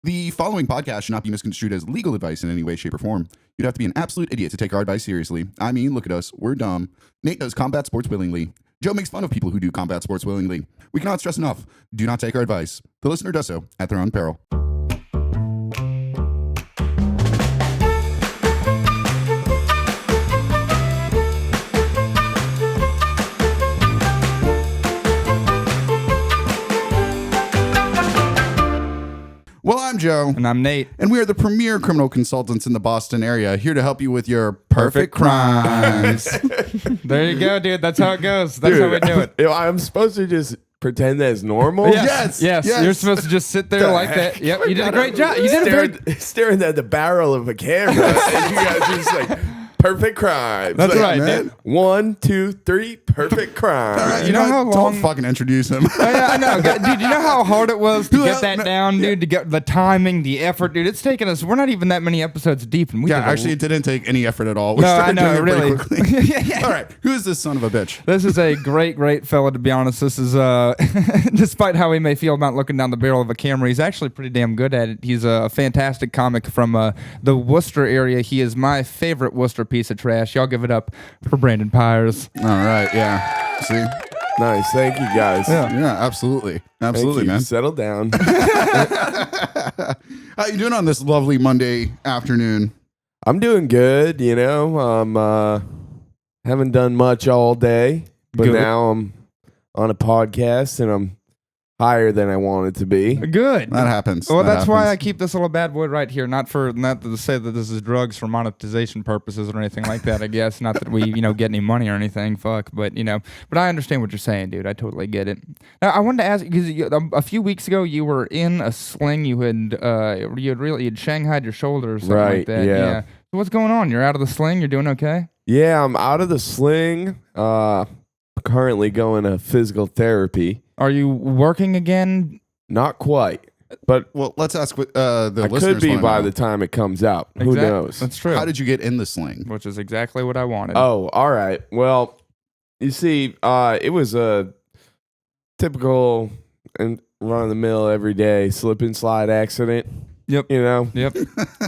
The following podcast should not be misconstrued as legal advice in any way, shape, or form. You'd have to be an absolute idiot to take our advice seriously. I mean, look at us. We're dumb. Nate does combat sports willingly. Joe makes fun of people who do combat sports willingly. We cannot stress enough. Do not take our advice. The listener does so at their own peril. Well, I'm Joe. And I'm Nate. And we are the premier criminal consultants in the Boston area, here to help you with your perfect crimes. There you go, dude. That's how it goes. That's how we do it. I'm supposed to just pretend that's normal? Yes. You're supposed to just sit there like that. Yep, you did a great job. You did staring at the barrel of a camera. And you guys are just like, perfect crimes. That's like, right, man. dude. 1, 2, 3, perfect crimes. You know how long? Don't fucking introduce him. Yeah, I know. Dude, you know how hard it was to get that down, dude? To get the timing, the effort, dude. It's taken us, we're not even that many episodes deep. And Actually, it didn't take any effort at all. We No, I started know, doing it pretty really. quickly. All right, who is this son of a bitch? This is a great fella, to be honest. This is, despite how he may feel about looking down the barrel of a camera, he's actually pretty damn good at it. He's a fantastic comic from the Worcester area. He is my favorite Worcester piece of trash. Y'all give it up for Brandon Pires. All right, yeah. See? Nice. Thank you, guys. Yeah, absolutely. Absolutely, man. Settle down. How you doing on this lovely Monday afternoon? I'm doing good, you know. Haven't done much all day, but Good. now I'm on a podcast and I'm higher than I wanted to be. Good. That happens. Well, That that's why I happens. keep this little bad boy right here. Not to say that this is drugs for monetization purposes or anything like that. I guess not that we get any money or anything. Fuck, but but I understand what you're saying, dude. I totally get it. Now, I wanted to ask because a few weeks ago you were in a sling. You had shanghaied your shoulder or something like Right, that. yeah. So what's going on? You're out of the sling. You're doing okay? Yeah, I'm out of the sling. Currently going to physical therapy. Are you working again? Not quite, but Well, let's ask what the I listeners could be wanna by know. the time it comes out. Who Exact- knows? That's true. How did you get in the sling? Which is exactly what I wanted. Oh, all right. Well, you see, it was a typical and run of the mill every day slip and slide accident. Yep. You know. Yep.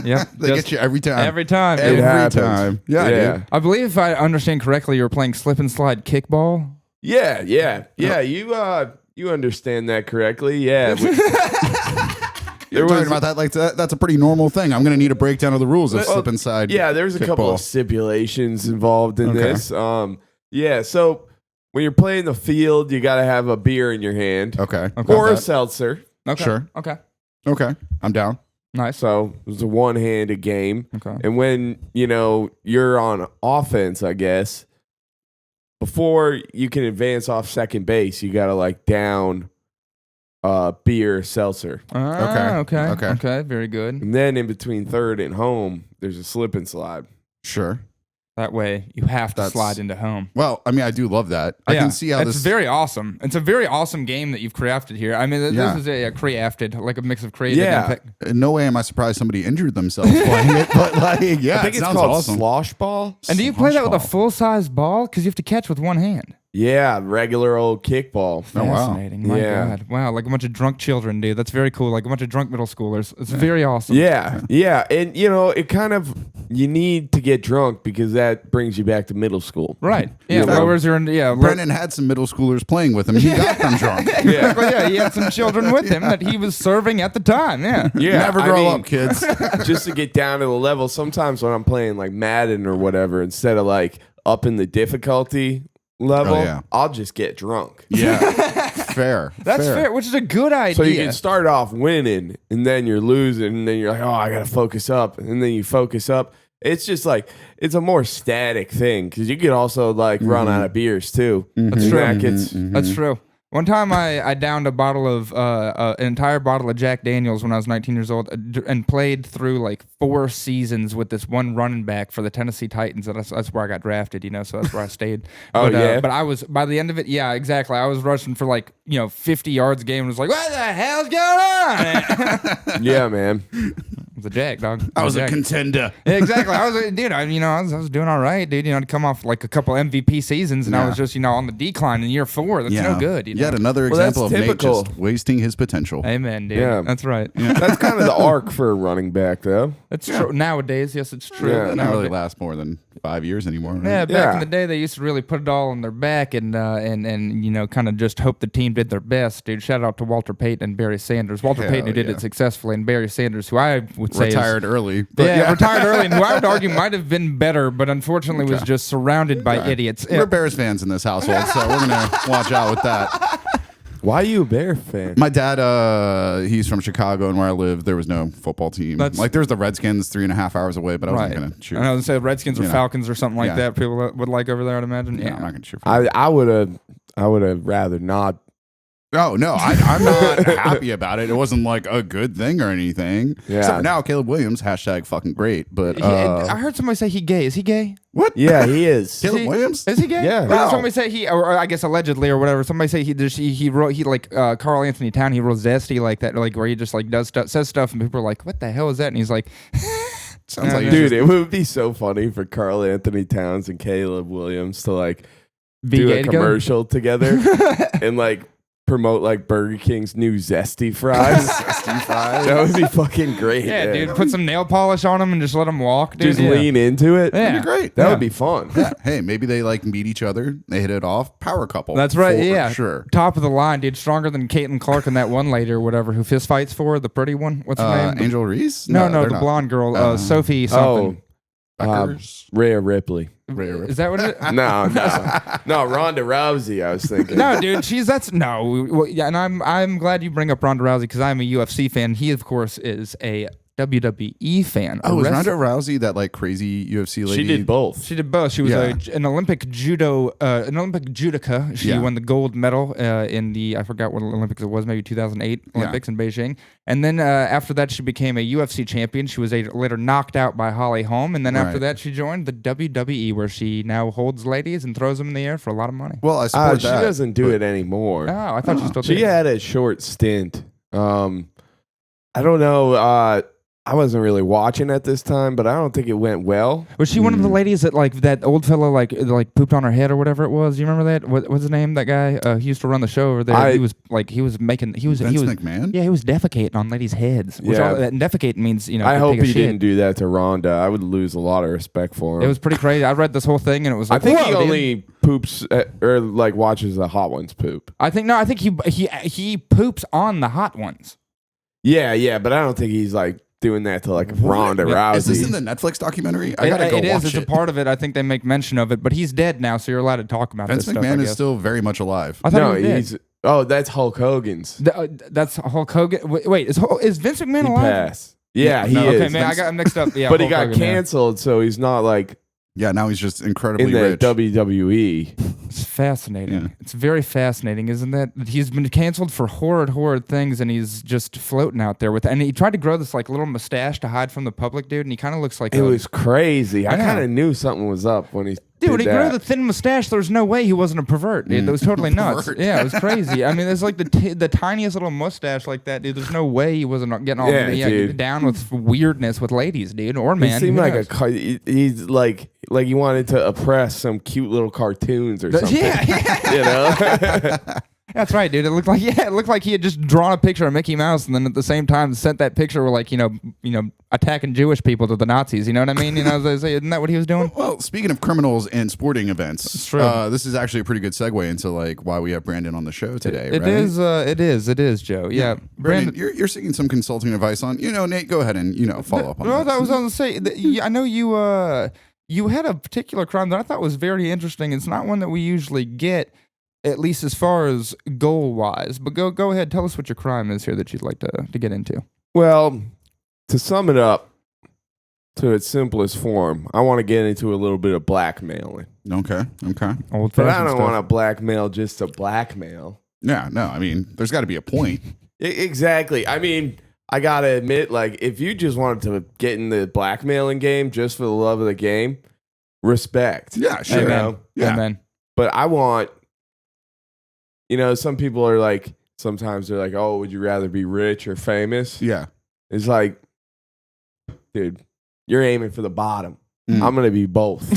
They get you every time. Every time. Every dude. happens. time. Yeah, Yeah. dude. I believe if I understand correctly, you were playing slip and slide kickball. Yeah. You understand that correctly. Yeah. You're talking about that like that's a pretty normal thing. I'm going to need a breakdown of the rules of slip and slide. Yeah, there's a couple kickball. of stipulations involved in Okay. this. Yeah, so when you're playing the field, you got to have a beer in your hand Okay. or a Got seltzer. Okay. Sure. Okay. that. Okay. I'm down. Nice. So it was a one-handed game. Okay. And when, you're on offense, I guess, before you can advance off second base, you got to down beer, seltzer. Okay. Very good. And then in between third and home, there's a slip and slide. Sure. That way you have to That's- slide into home. Well, I mean, I do love that. I can see how it's this. very awesome. It's a very awesome game that you've crafted here. I mean, this Yeah. is a crafted, like a mix of creative. Yeah. and In no way am I surprised somebody injured themselves playing it, but yeah, I think it it's sounds called awesome. slosh ball. And do you play that with a Slosh full-size ball? Because you have to catch with one hand. Yeah, regular old kickball. Oh, wow. Fascinating. My Yeah. God. Wow, like a bunch of drunk children, dude. That's very cool. Like a bunch of drunk middle schoolers. It's very awesome. Yeah. And, it kind of, you need to get drunk because that brings you back to middle school. Right. Yeah. You know? Lowers your, Brennan had some middle schoolers playing with him. He got them drunk. Exactly, yeah, he had some children with him that he was serving at the time. Yeah. Yeah. Never grow up, kids. Just to get down to the level, sometimes when I'm playing Madden or whatever, instead of upping the difficulty level, Oh, yeah. I'll just get drunk. Yeah. Fair. That's fair, which is a good idea. So you can start off winning and then you're losing and then you're like, oh, I got to focus up. And then you focus up. It's just it's a more static thing because you could also run out of beers too. That's And true. that gets- That's true. One time I downed a bottle of an entire bottle of Jack Daniels when I was 19 years old and played through 4 seasons with this one running back for the Tennessee Titans. And that's where I got drafted, so that's where I stayed. Oh, yeah? But I was, by the end of it, yeah, exactly. I was rushing for 50 yards a game and was like, what the hell's going on? Yeah, man. was a jack, dog. I was a jack. contender. Yeah, exactly. I was doing all right, dude. I'd come off like a couple MVP seasons, and I was just, on the decline in year 4. That's no good. Yet another example of Nate just wasting his potential. Amen, dude. Yeah. That's right. That's kind of the arc for a running back, though. That's true. Nowadays, yes, it's true. Yeah. It doesn't really last more than 5 years anymore. Right? Yeah, back in the day, they used to really put it all on their back and kind of just hope the team did their best, dude. Shout out to Walter Payton and Barry Sanders. Walter Payton, who did it successfully, and Barry Sanders, who I would say retired early. But retired early, and who I would argue might have been better, but unfortunately was just surrounded by idiots. We're Bears fans in this household, so we're gonna watch out with that. Why are you a Bear fan? My dad, he's from Chicago, and where I live, there was no football team. Like, there's the Redskins 3.5 hours away, but I wasn't going to shoot. I know, say Redskins or Falcons or something like that. People would like over there, I'd imagine. Yeah, I'm not going to shoot. I would have rather not. Oh, no, I'm not happy about it. It wasn't like a good thing or anything. Yeah. Except for now, Caleb Williams, hashtag fucking great. But I heard somebody say he gay. Is he gay? What? Yeah, he is. Caleb Williams? Is he gay? Yeah. Or somebody say he, or I guess allegedly or whatever. Somebody say he wrote like Carl Anthony Town. He wrote zesty like that, like where he just like says stuff, and people are like, "What the hell is that?" And he's like, Sounds like dude, it would be so funny for Carl Anthony Towns and Caleb Williams to like do a commercial together and like promote like Burger King's new zesty fries. Zesty fries. That would be fucking great. Yeah, man. dude, put some nail polish on them and just let them walk, dude. Just lean into it. Yeah. That'd be great. That would be fun. Yeah. Hey, maybe they like meet each other. They hit it off. Power couple. That's right. For Yeah, sure. Top of the line, dude. Stronger than Caitlin Clark and that one lady or whatever who fist fights for the pretty one. What's her name? Angel Reese? No, they're the not. blonde girl, Sophie something. Beckers? Rhea Ripley. Is that what it is? No, Ronda Rousey. I was thinking. No, dude, and I'm glad you bring up Ronda Rousey because I'm a UFC fan. He, of course, is a WWE fan. Oh, was Ronda Rousey that like crazy UFC lady? She did both. She did both. She was an Olympic judoka. She won the gold medal in the, I forgot what Olympics it was, maybe 2008 Olympics in Beijing. And then after that, she became a UFC champion. She was later knocked out by Holly Holm. And then after that, she joined the WWE, where she now holds ladies and throws them in the air for a lot of money. Well, I support she that. doesn't do it anymore. Oh, I thought she still did. She had a short stint. I don't know. I wasn't really watching at this time, but I don't think it went well. Was she one of the ladies that like that old fellow like pooped on her head or whatever it was? You remember that? What's his name? That guy? He used to run the show over there. He was Vince McMahon? Yeah, he was defecating on ladies' heads. Which and defecate means I hope he didn't do that to Ronda. I would lose a lot of respect for him. It was pretty crazy. I read this whole thing and it was like, I think he only poops or like watches the hot ones poop. I think he poops on the hot ones. Yeah, but I don't think he's like doing that to like Ronda Rousey. Is this in the Netflix documentary? I gotta go watch it. It's a part of it. I think they make mention of it, but he's dead now, so you're allowed to talk about Vince this stuff. McMahon is still very much alive. I thought he was dead. That's Hulk Hogan's. That's Hulk Hogan. Wait, is Vince McMahon alive? Passed. Yeah, he is. Okay, man, I got him mixed up. Yeah, but he Hulk got Hogan, canceled, so he's not like now he's just incredibly in the rich. WWE. It's fascinating. Yeah. It's very fascinating, isn't it? He's been canceled for horrid things, and he's just floating out there with. And he tried to grow this like little mustache to hide from the public, dude. And he kind of looks like It was crazy. I Yeah. kind of knew something was up when he. Dude, he did grew that. the thin mustache. There's no way he wasn't a pervert, dude. That was totally nuts. Pervert. Yeah, it was crazy. I mean, there's like the tiniest little mustache like that, dude. There's no way he wasn't getting all dude. down with weirdness with ladies, dude, or man. He seemed who like knows? he's like he wanted to oppress some cute little cartoons or something. Yeah. You know. That's right, dude. It looked like he had just drawn a picture of Mickey Mouse and then at the same time sent that picture with like, attacking Jewish people to the Nazis. You know what I mean? Isn't that what he was doing? Well, speaking of criminals and sporting events, It's true. This is actually a pretty good segue into like why we have Brandon on the show today. It right? is. It is, Joe. Yeah, Brandon, you're seeking some consulting advice on. Nate, go ahead and follow up on Well, that. I was going to say. I know you had a particular crime that I thought was very interesting. It's not one that we usually get, at least as far as goal wise. But go ahead, tell us what your crime is here that you'd like to get into. Well, to sum it up to its simplest form, I want to get into a little bit of blackmailing. Okay. But I don't want to blackmail just to blackmail. Yeah, no, I mean, there's got to be a point. Exactly. I mean, I got to admit, like, if you just wanted to get in the blackmailing game just for the love of the game, respect. Yeah, sure. You know? Yeah. Amen. But I want, some people are like, sometimes they're like, oh, would you rather be rich or famous? Yeah. It's like, dude, you're aiming for the bottom. Mm. I'm gonna be both.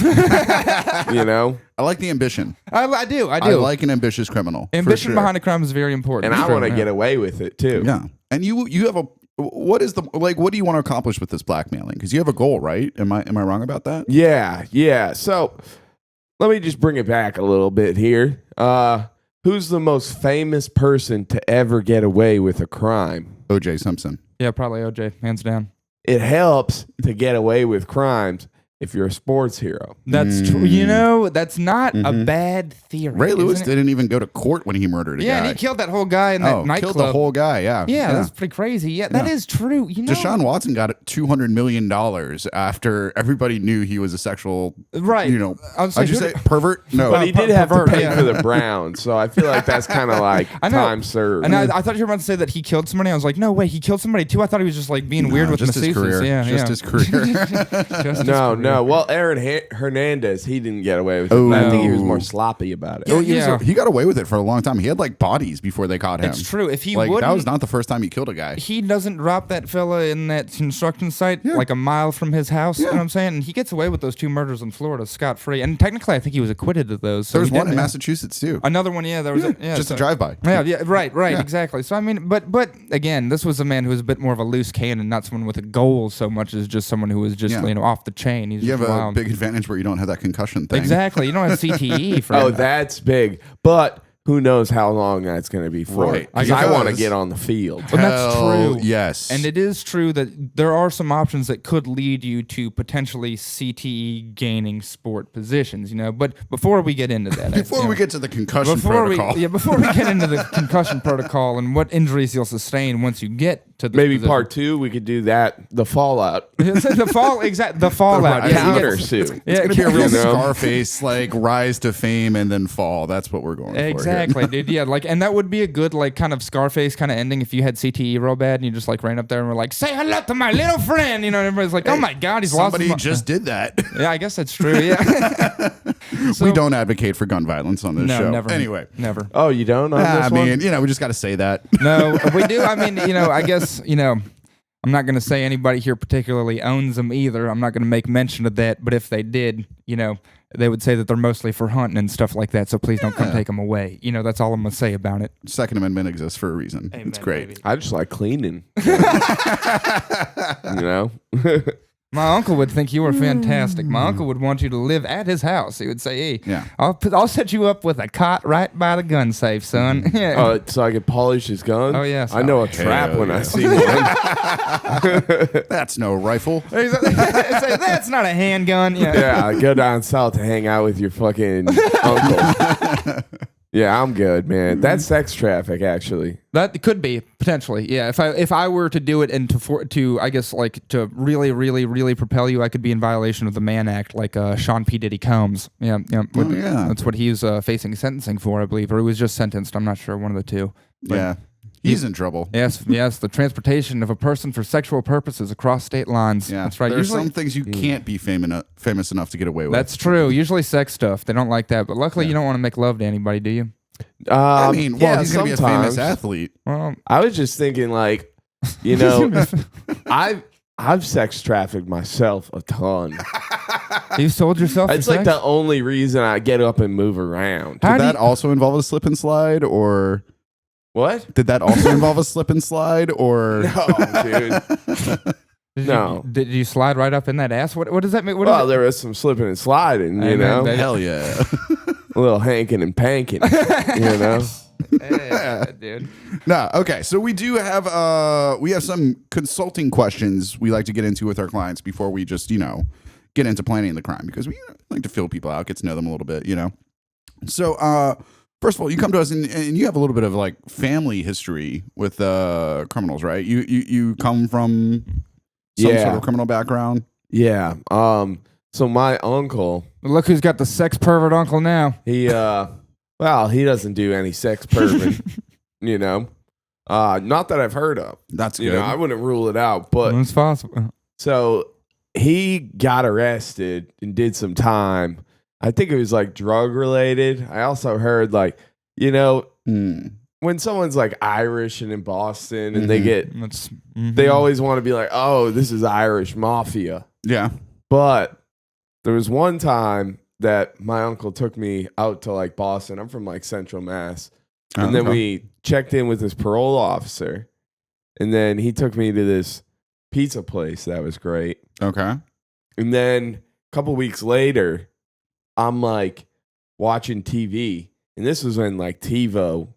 You know, I like the ambition. I do. I like an ambitious criminal. Ambition for sure. behind a crime is very important. and I want to get away with it too. Yeah, and you have a what is the like? What do you want to accomplish with this blackmailing? Because you have a goal, right? Am I wrong about that? Yeah. So let me just bring it back a little bit here. Who's the most famous person to ever get away with a crime? O.J. Simpson. Yeah, probably OJ, hands down. It helps to get away with crimes if you're a sports hero. That's true. You know, that's not a bad theory. Ray Lewis isn't it? didn't even go to court when he murdered a guy. Yeah, and he killed that whole guy in that nightclub. Killed the whole guy. Yeah, that's pretty crazy. Yeah, that is true. You know, Deshaun Watson got $200 million after everybody knew he was a sexual, right? You know, I was saying, did you say pervert? No, But he did have to pervert, pay yeah. for the Browns, so I feel like that's kind of like I know. time served. And I thought you were about to say that he killed somebody. I was like, no way, he killed somebody too. I thought he was just like being weird with just his masseuses. career. Yeah, just his career. Just his No, career. no. Well, Aaron Hernandez, he didn't get away with it. Oh. I think he was more sloppy about it. Oh, yeah. he got away with it for a long time. He had like bodies before they caught him. It's true. If he Like wouldn't, that was not the first time he killed a guy. he doesn't drop that fella in that construction site Yeah. like a mile from his house. You Yeah. know what I'm saying? And he gets away with those 2 murders in Florida scot free. And technically, I think he was acquitted of those. So There was he one did- in Massachusetts too. Another one, yeah. There was Just so- a drive-by. Yeah, right, Yeah. exactly. So I mean, but again, this was a man who was a bit more of a loose cannon, not someone with a goal so much as just someone who was just off the chain. He's You have just a wild. big advantage where you don't have that concussion thing. Exactly. You don't have CTE, friend. Oh, that's big. But who knows how long that's going to be for. Right. Because I want to Because- get on the field. But that's Hell true. Yes. And it is true that there are some options that could lead you to potentially CTE gaining sport positions, you know. But before we get into that, before we get to the concussion protocol. before we get into the concussion protocol and what injuries you'll sustain once you get to the Maybe part 2, we could do that. The fallout. the fallout. Right. Yeah, you Counter get- suit. It's Yeah, gonna be a real you know? Scarface, like rise to fame and then fall. That's what we're going for. Exactly, dude. Yeah, like, and that would be a good, like, kind of Scarface kind of ending if you had CTE real bad and you just like ran up there and were like, "Say hello to my little friend," you know. And everybody's like, "Oh my God, he's lost." Somebody his just did that. Yeah, I guess that's true. Yeah. So- we don't advocate for gun violence on this No, show. never. Anyway, Never. Oh, you don't on I this one? mean, we just got to say that. No, we do. I mean, I guess, I'm not going to say anybody here particularly owns them either. I'm not going to make mention of that. But if they did, they would say that they're mostly for hunting and stuff like that. So please don't come take them away. That's all I'm going to say about it. Second Amendment exists for a reason. Amen, It's great. baby. I just like cleaning. You know? My uncle would think you were fantastic. My uncle would want you to live at his house. He would say, "Hey, Yeah. I'll set you up with a cot right by the gun safe, son." Yeah. So I could polish his gun? Oh, yes. I know a trap Hell when I yeah. see one. That's no rifle. He's like, that's not a handgun. Yeah. Yeah, I go down south to hang out with your fucking uncle. Yeah, I'm good, man. That's sex traffic, actually. That could be potentially, yeah. If I were to do it and to I guess like to really, really, really propel you, I could be in violation of the Mann Act, like Sean P. Diddy Combs. Yeah. Yeah. That's what he's facing sentencing for, I believe, or he was just sentenced. I'm not sure, one of the two. But Yeah. He's in trouble. Yes, the transportation of a person for sexual purposes across state lines. Yeah. That's right. There's Usually, some things you can't be famous enough to get away with. that's true. Usually sex stuff. They don't like that. But luckily, you don't want to make love to anybody, do you? I mean, well, yeah, he's going to be a sometimes. famous athlete. Well, I was just thinking, like, I've sex trafficked myself a ton. you sold yourself. It's for like sex? the only reason I get up and move around. How Did do that you- also involve a slip and slide, or What? did that also involve a slip and slide, or No, dude. No. Did you slide right up in that ass? What does that mean? What Well, is there was some slipping and sliding, you Amen, know? baby. hell yeah? A little hanking and panking, you know? Yeah, dude. No, okay. So we do have some consulting questions we like to get into with our clients before we just, get into planning the crime, because we like to fill people out, get to know them a little bit, So first of all, you come to us and you have a little bit of like family history with criminals, right? You come from some Yeah. sort of criminal background. Yeah. So my uncle, Look who's got the sex pervert uncle now. he doesn't do any sex perving, you know? Not that I've heard of. That's You good. know, I wouldn't rule it out, but It's possible. so he got arrested and did some time. I think it was like drug related. I also heard like, Mm. when someone's like Irish and in Boston and they get, That's, they always want to be like, oh, this is Irish mafia. Yeah. But there was one time that my uncle took me out to like Boston. I'm from like Central Mass. And then we checked in with this parole officer. And then he took me to this pizza place that was great. Okay. And then a couple weeks later, I'm like watching TV. And this was when like TiVo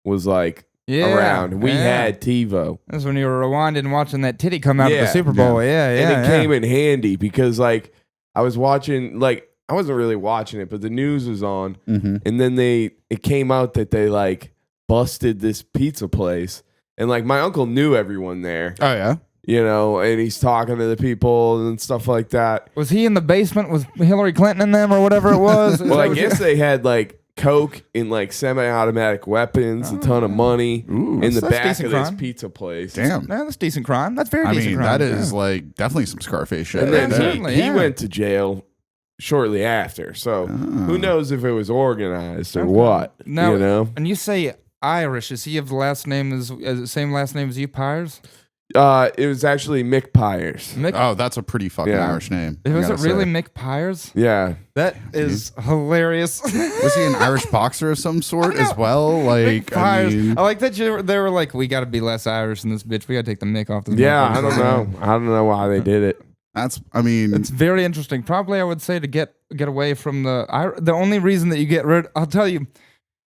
was like around. We had TiVo. That's when you were rewinding and watching that titty come out of the Super Bowl. Yeah, And it came in handy because like I was watching, like I wasn't really watching it, but the news was on. And then it came out that they like busted this pizza place. And like my uncle knew everyone there. Oh, yeah. You know, and he's talking to the people and stuff like that. Was he in the basement with Hillary Clinton and them or whatever it was? Well, I guess they had like coke and like semi-automatic weapons, a ton of money in the back of this pizza place. Damn. Yeah, that's decent crime. That's very I decent mean, crime. that is like definitely some Scarface shit. And then certainly, he went to jail shortly after. So who knows if it was organized or what? Now, you know? And you say Irish. Is he of the last name as the same last name as you, Pires? It was actually Mick Pires. Mick, Oh, that's a pretty fucking Irish name. I was it gotta really say. Mick Pires? Yeah. That is hilarious. Was he an Irish boxer of some sort as well? Like, Mick I Pires. mean, I like that they were like, we got to be less Irish than this bitch. We got to take the Mick off this. Yeah, motherfucker. I don't know. I don't know why they did it. I mean, It's very interesting. Probably, I would say to get away from the only reason that you get rid. I'll tell you.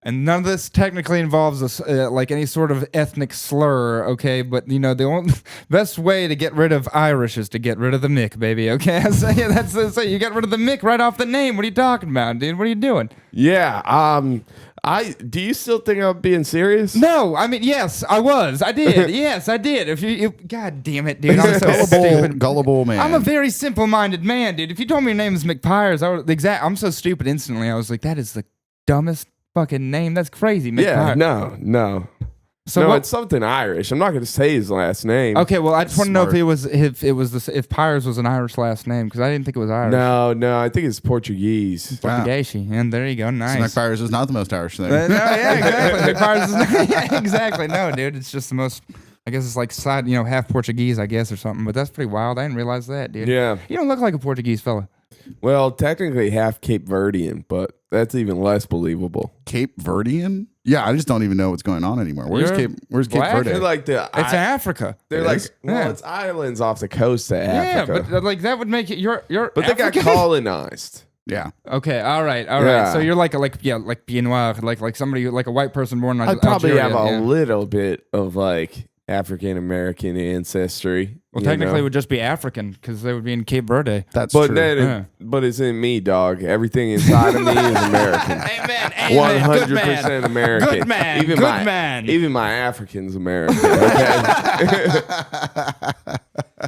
And none of this technically involves like any sort of ethnic slur, okay? But you know, the only best way to get rid of Irish is to get rid of the Mick, baby. Okay, so you get rid of the Mick right off the name. What are you talking about, dude? What are you doing? Yeah. Do you still think I'm being serious? No, I mean, yes, I was. I did. Yes, I did. If you God damn it, dude, I'm so stupid. gullible man. I'm a very simple-minded man, dude. If you told me your name is McPires, I'm so stupid instantly. I was like, that is the dumbest fucking name. That's crazy. Yeah, McPires. no. So It's something Irish. I'm not going to say his last name. Okay, well, I just want to know Smart. if Pires was an Irish last name because I didn't think it was Irish. No, I think it's Portuguese. Wow. Portuguese, and there you go, nice. Snack Fires is not the most Irish thing. No, yeah, exactly. McPires is yeah, exactly. No, dude, it's just the most. I guess it's like half Portuguese, I guess, or something. But that's pretty wild. I didn't realize that, dude. Yeah. You don't look like a Portuguese fella. Well, technically half Cape Verdean, but that's even less believable. Cape Verdean? Yeah, I just don't even know what's going on anymore. Where's You're Cape black? Verde? They're like It's Africa. They're It like, is? well, Yeah. it's islands off the coast of Yeah, Africa. but like that would make it. You're. But they got African? colonized. Yeah. Okay, all right. Yeah. So you're like Bien Noir, like somebody like a white person born in I probably Algeria, have a yeah. little bit of like African American ancestry. Well, you technically, it know? would just be African because they would be in Cape Verde. That's But true. then, Yeah. but it's in me, dog. Everything inside of me is American. Amen. 100% American. Good man. Even Good my, man. Even my African's American. Okay.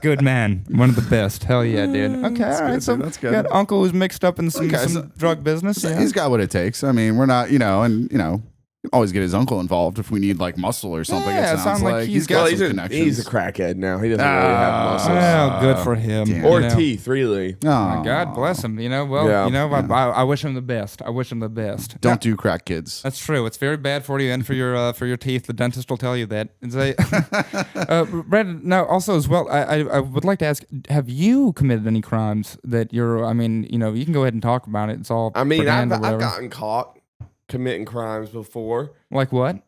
Good man. One of the best. Hell yeah, dude. Okay, all right. good, So dude. That's good. got uncle who's mixed up in some So- drug business. Yeah. He's got what it takes. I mean, we're not, always get his uncle involved if we need like muscle or something. Yeah, it it sounds sounds like like he's he's got got Well, some connections. he's a crackhead now. He doesn't really have muscles. Well, good for him. damn. Or you know. teeth, really. Aw. God bless him. Well, Yeah. I wish him the best. I wish him the best. Don't do crack, kids. That's true. It's very bad for you and for your teeth. The dentist will tell you that. It's Brandon, now also as well, I would like to ask: have you committed any crimes that you're? I mean, you can go ahead and talk about it. It's all. I mean, I've propaganda or whatever. gotten caught committing crimes before. Like what?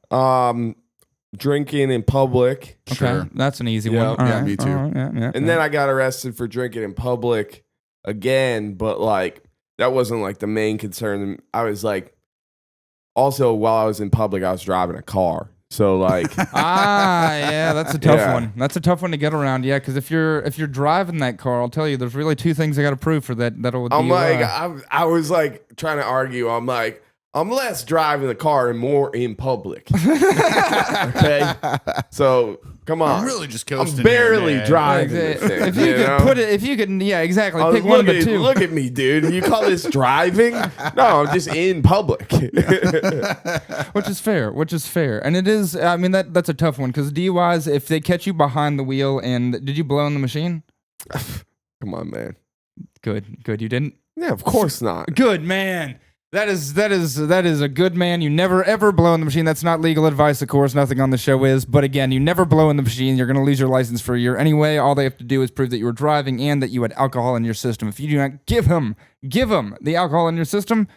Drinking in public. Okay, Sure. that's an easy Yeah. one. All Yeah, right, me too. all right, yeah. And then I got arrested for drinking in public again, but like that wasn't like the main concern. I was like, also while I was in public, I was driving a car. So like, yeah, that's a tough Yeah. one. That's a tough one to get around. Yeah, because if you're driving that car, I'll tell you, there's really two things I got to prove for that. That'll. I'm like, DUI. I was like trying to argue. I'm like, I'm less driving the car and more in public. Okay, so come on. I'm really just I'm coasting. barely here, man. driving this thing. if you could know? put it, if you could, yeah, exactly. Oh, Pick one of look the at- two. Look at me, dude. You call this driving? No, I'm just in public. Which is fair. And it is, I mean, that's a tough one because DUIs, if they catch you behind the wheel and did you blow in the machine? Come on, man. Good. You didn't? Yeah, of course not. Good, man. That is a good man. You never ever blow in the machine. That's not legal advice, of course. Nothing on the show is. But again, you never blow in the machine. You're going to lose your license for a year anyway. All they have to do is prove that you were driving and that you had alcohol in your system. If you do not give him the alcohol in your system,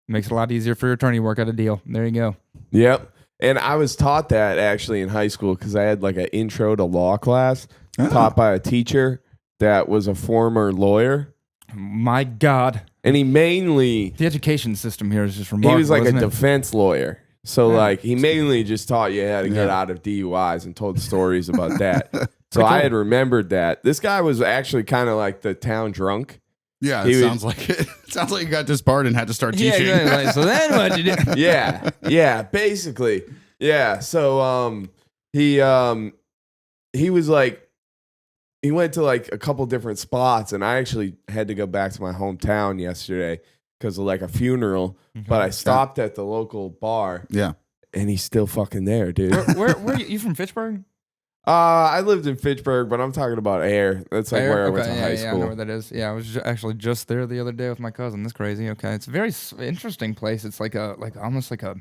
it makes it a lot easier for your attorney to work out a deal. There you go. Yep. And I was taught that actually in high school because I had like an intro to law class taught by a teacher that was a former lawyer. My God. And he mainly... The education system here is just remarkable. He was like a isn't it? defense lawyer. So like he mainly just taught you how to get out of DUIs and told stories about that. So I had remembered that. This guy was actually kind of like the town drunk. Yeah, it sounds like it. Sounds like you got disbarred and had to start teaching. Yeah, exactly. So then what you do? Yeah, basically. Yeah. So he was like, he went to like a couple different spots, and I actually had to go back to my hometown yesterday because of like a funeral. But I stopped at the local bar. Yeah, and he's still fucking there, dude. Where are you from? Fitchburg? I lived in Fitchburg, but I'm talking about Air. That's like where I went to high school. Yeah, I know where that is. Yeah, I was actually just there the other day with my cousin. That's crazy. Okay, it's a very interesting place. It's like almost like a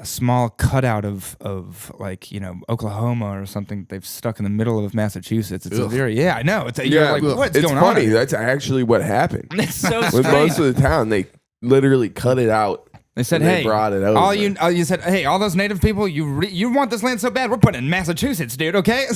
small cutout of like, you know, Oklahoma or something they've stuck in the middle of Massachusetts. It's a very I know. It's you're like, what's going on? It's funny. That's actually what happened. It's so with strange. most of the town. They literally cut it out. They said, "Hey, brought it over." You said, hey, all those native people, you want this land so bad, we're putting it in Massachusetts, dude. Okay,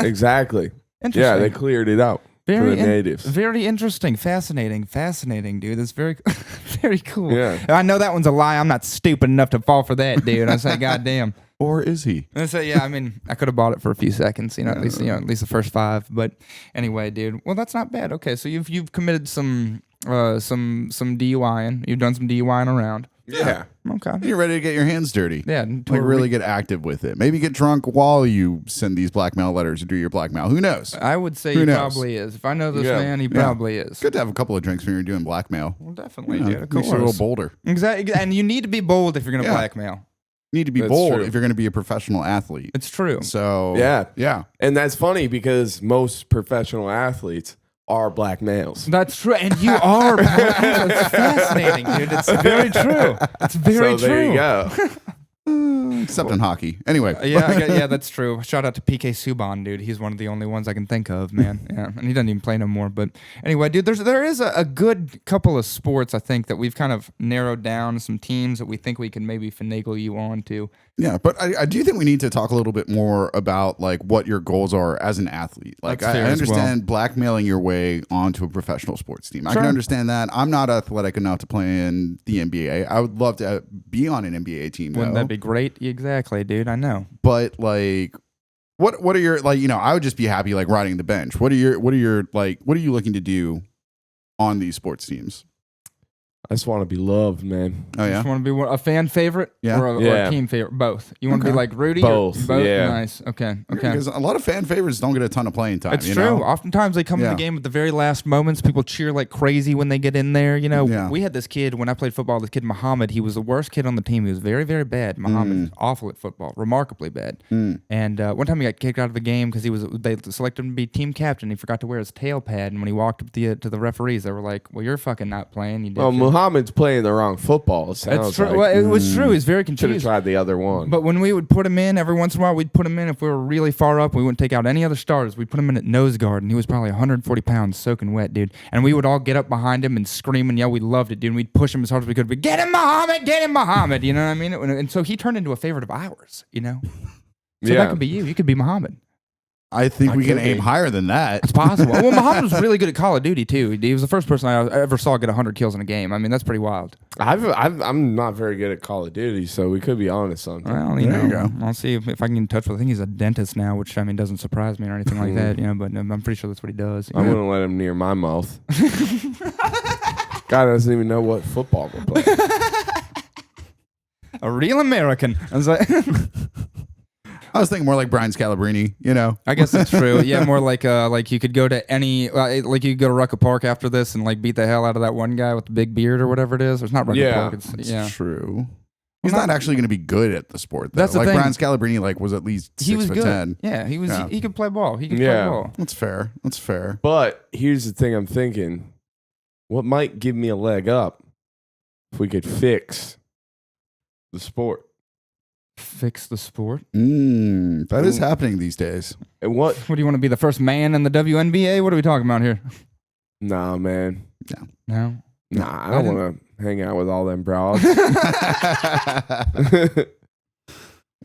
Exactly. Interesting. Yeah, they cleared it out for the natives. Very interesting, fascinating, dude. That's very, very cool. Yeah. I know that one's a lie. I'm not stupid enough to fall for that, dude. I say, goddamn. Or is he? I say, yeah. I mean, I could have bought it for a few seconds, at least the first 5. But anyway, dude. Well, that's not bad. Okay, so you've committed some DUIing. You've done some DUIing around. Yeah. Okay. You're ready to get your hands dirty. Yeah. Like really get active with it. Maybe get drunk while you send these blackmail letters or do your blackmail. Who knows? I would say he probably is. If I know this man, he probably is. Good to have a couple of drinks when you're doing blackmail. Well, definitely, dude. Of Makes you a little bolder. Exactly. And you need to be bold if you're going to blackmail. You need to be bold if you're going to be a professional athlete. It's true. So, yeah. And that's funny because most professional athletes are black males. That's true. And you are. It's fascinating, dude. It's very true. It's very true. So there you go. Except in hockey. Anyway. Yeah, that's true. Shout out to PK Subban, dude. He's one of the only ones I can think of, man. Yeah, and he doesn't even play no more. But anyway, dude, there is a good couple of sports, I think, that we've kind of narrowed down, some teams that we think we can maybe finagle you on to. Yeah, but I do think we need to talk a little bit more about like what your goals are as an athlete. Like I understand blackmailing your way onto a professional sports team. Sure. I can understand that. I'm not athletic enough to play in the NBA. I would love to be on an NBA team. Wouldn't that be great? Exactly, dude. I know. But like, what are your like? I would just be happy like riding the bench. What are you looking to do on these sports teams? I just want to be loved, man. Oh, yeah? Just want to be a fan favorite or a team favorite? Both. You want to be like Rudy? Both. Yeah. Nice. Okay. Because a lot of fan favorites don't get a ton of playing time. It's true. Oftentimes they come in the game at the very last moments. People cheer like crazy when they get in there. We had this kid when I played football, this kid Muhammad. He was the worst kid on the team. He was very, very bad. Muhammad was awful at football, remarkably bad. And one time he got kicked out of the game because they selected him to be team captain. He forgot to wear his tail pad. And when he walked up to the referees, they were like, well, you're fucking not playing. You Muhammad's playing the wrong football. That's true. Like. Well, it was true. He's very confused. Should have tried the other one. But when we would put him in, every once in a while, we'd put him in. If we were really far up, we wouldn't take out any other starters. We'd put him in at nose guard, and he was probably 140 pounds, soaking wet, dude. And we would all get up behind him and scream and yell. We loved it, dude. And we'd push him as hard as we could. But get him, Muhammad! Get him, Muhammad! You know what I mean? And so he turned into a favorite of ours. So that could be you. You could be Muhammad. I think we can aim higher than that. It's possible. Well, Muhammad was really good at Call of Duty too. He was the first person I ever saw get 100 kills in a game. I mean, that's pretty wild. I'm not very good at Call of Duty, so we could be on to something. Well, you know, I'll see if I can get in touch with. I think he's a dentist now, which I mean doesn't surprise me or anything like that. But I'm pretty sure that's what he does. I wouldn't let him near my mouth. Guy doesn't even know what football we're playing. A real American. I was like. I was thinking more like Brian Scalabrine, I guess that's true. Yeah, more like you could go to any, like you could go to Rucker Park after this and like beat the hell out of that one guy with the big beard or whatever it is. It's not Rucker Park. It's true. He's not actually going to be good at the sport, though. That's the thing. Brian Scalabrine was at least 6'10". Yeah, he was. Yeah. He could play ball. He could play ball. That's fair. But here's the thing I'm thinking. What might give me a leg up if we could fix the sport. Fix the sport. That is happening these days. And what? What do you want to be, the first man in the WNBA? What are we talking about here? Nah, man. No. Nah, I don't want to hang out with all them broads. A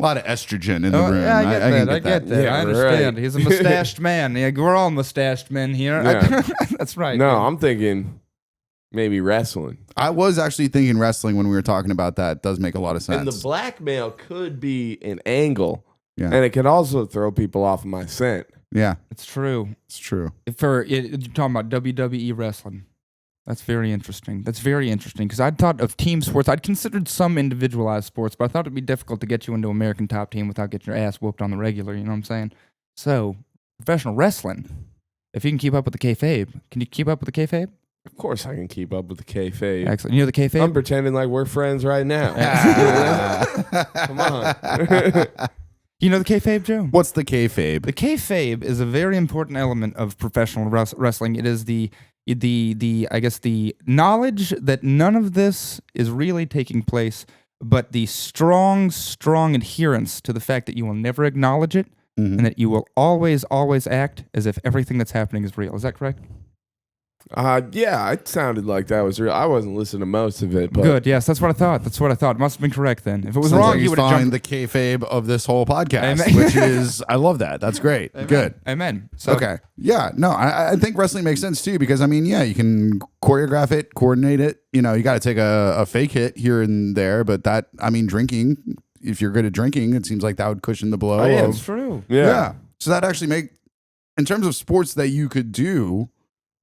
lot of estrogen in the room. Yeah, I get that. Yeah, I understand. right. He's a mustached man. Yeah, we're all mustached men here. Yeah. That's right. No, I'm thinking maybe wrestling. I was actually thinking wrestling when we were talking about that. It does make a lot of sense. And the blackmail could be an angle. Yeah. And it could also throw people off of my scent. Yeah, It's true. it's true. You're talking about WWE wrestling. That's very interesting. Because I'd thought of team sports. I'd considered some individualized sports, but I thought it'd be difficult to get you into American top team without getting your ass whooped on the regular. You know what I'm saying? So, professional wrestling. If you can keep up with the kayfabe, can you keep up with the kayfabe? Of course I can keep up with the kayfabe. Excellent. You know the kayfabe? I'm pretending like we're friends right now. Come on. You know the kayfabe, Joe? What's the kayfabe? The kayfabe is a very important element of professional wrestling. It is the I guess the knowledge that none of this is really taking place, but the strong adherence to the fact that you will never acknowledge it and that you will always act as if everything that's happening is real. Is that correct? Yeah, it sounded like that was real. I wasn't listening to most of it, but Good. Yes, that's what I thought. It must have been correct then. If it was Sounds wrong, like you he's would have following jumped. the kayfabe of this whole podcast, Amen. which is, I love that. That's great. Good. Amen. So, Okay. Yeah. No, I think wrestling makes sense too because, I mean, yeah, you can choreograph it, coordinate it. You know, you got to take a fake hit here and there, but that, I mean, drinking, if you're good at drinking, it seems like that would cushion the blow. Oh, yeah, of- It's true. yeah. So that actually in terms of sports that you could do,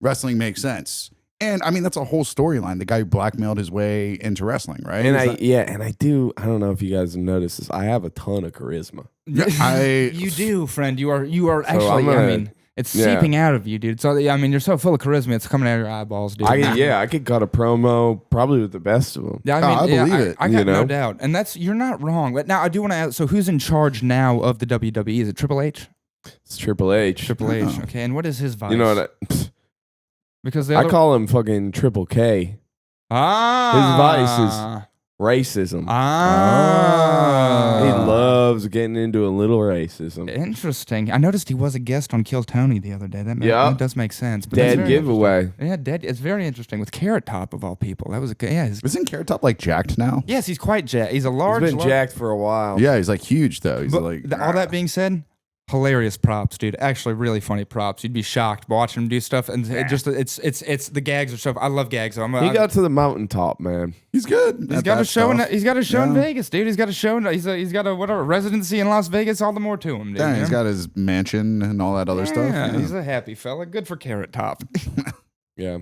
wrestling makes sense. And I mean, that's a whole storyline. The guy who blackmailed his way into wrestling, right? And Is I do. I don't know if you guys have noticed this. I have a ton of charisma. You do, friend. You are actually. I'm I gonna- mean, it's seeping out of you, dude. So I mean, you're so full of charisma. It's coming out of your eyeballs, dude. I could cut a promo probably with the best of them. Yeah, I believe it, I got you know? no doubt, and you're not wrong. But now I do want to ask. So who's in charge now of the WWE? Is it Triple H? It's Triple H. Triple H. Okay, and what is his vice? You know what? Because the I other, call him fucking Triple K. His vice is racism. He loves getting into a little racism. Interesting. I noticed he was a guest on Kill Tony the other day. That does make sense. But that's Dead very giveaway. Yeah, dead. It's very interesting with Carrot Top of all people. That was Isn't Carrot Top like jacked now? Yes, he's quite jacked. He's a large. He's been jacked for a while. Yeah, he's like huge though. He's But like all that being said, hilarious props, dude. Actually, really funny props. You'd be shocked watching him do stuff, and it's the gags or stuff. I love gags. So He got to the mountaintop, man. he's good. He's at got a that show. stuff. He's got a show in Yeah. Vegas, dude. He's got a show. He's got a whatever residency in Las Vegas. All the more to him, dude. Yeah, you he's know? got his mansion and all that other stuff. Yeah, Yeah. he's a happy fella. Good for Carrot Top. Yeah.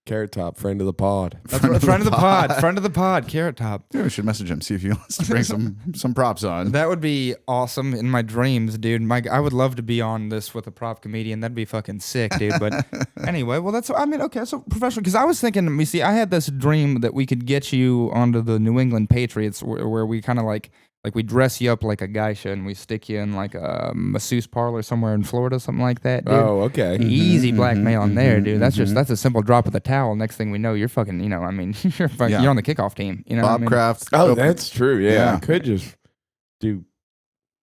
Carrot Top, friend of the pod. That's right, friend of the pod. Friend of the pod. Carrot Top. Yeah, we should message him, see if he wants to bring some props on. That would be awesome in my dreams, dude. I would love to be on this with a prop comedian. That'd be fucking sick, dude. But anyway, well, okay, so professional. Because I was thinking, I had this dream that we could get you onto the New England Patriots where we kind of like we dress you up like a geisha and we stick you in like a masseuse parlor somewhere in Florida, something like that, dude. Oh, okay. Easy blackmail in there, dude. That's a simple drop of the towel. Next thing we know, you're fucking, you're on the kickoff team. You know what I Bob mean? Kraft. Oh, that's true. Yeah. Yeah. I could just do,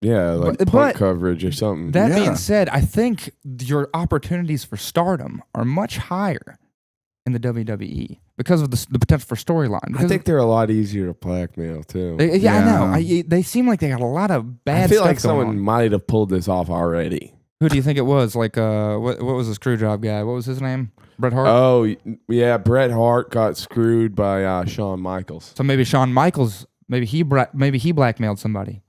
like But- punt coverage or something. That Yeah. being said, I think your opportunities for stardom are much higher in the WWE because of the potential for storyline. I think they're a lot easier to blackmail, too. I know. Yeah. They seem like they got a lot of bad I feel stuff like someone going on. might have pulled this off already. Who do you think it was? Like, what was the screw job guy? What was his name? Bret Hart? Oh, yeah. Bret Hart got screwed by Shawn Michaels. So maybe Shawn Michaels, maybe he blackmailed somebody.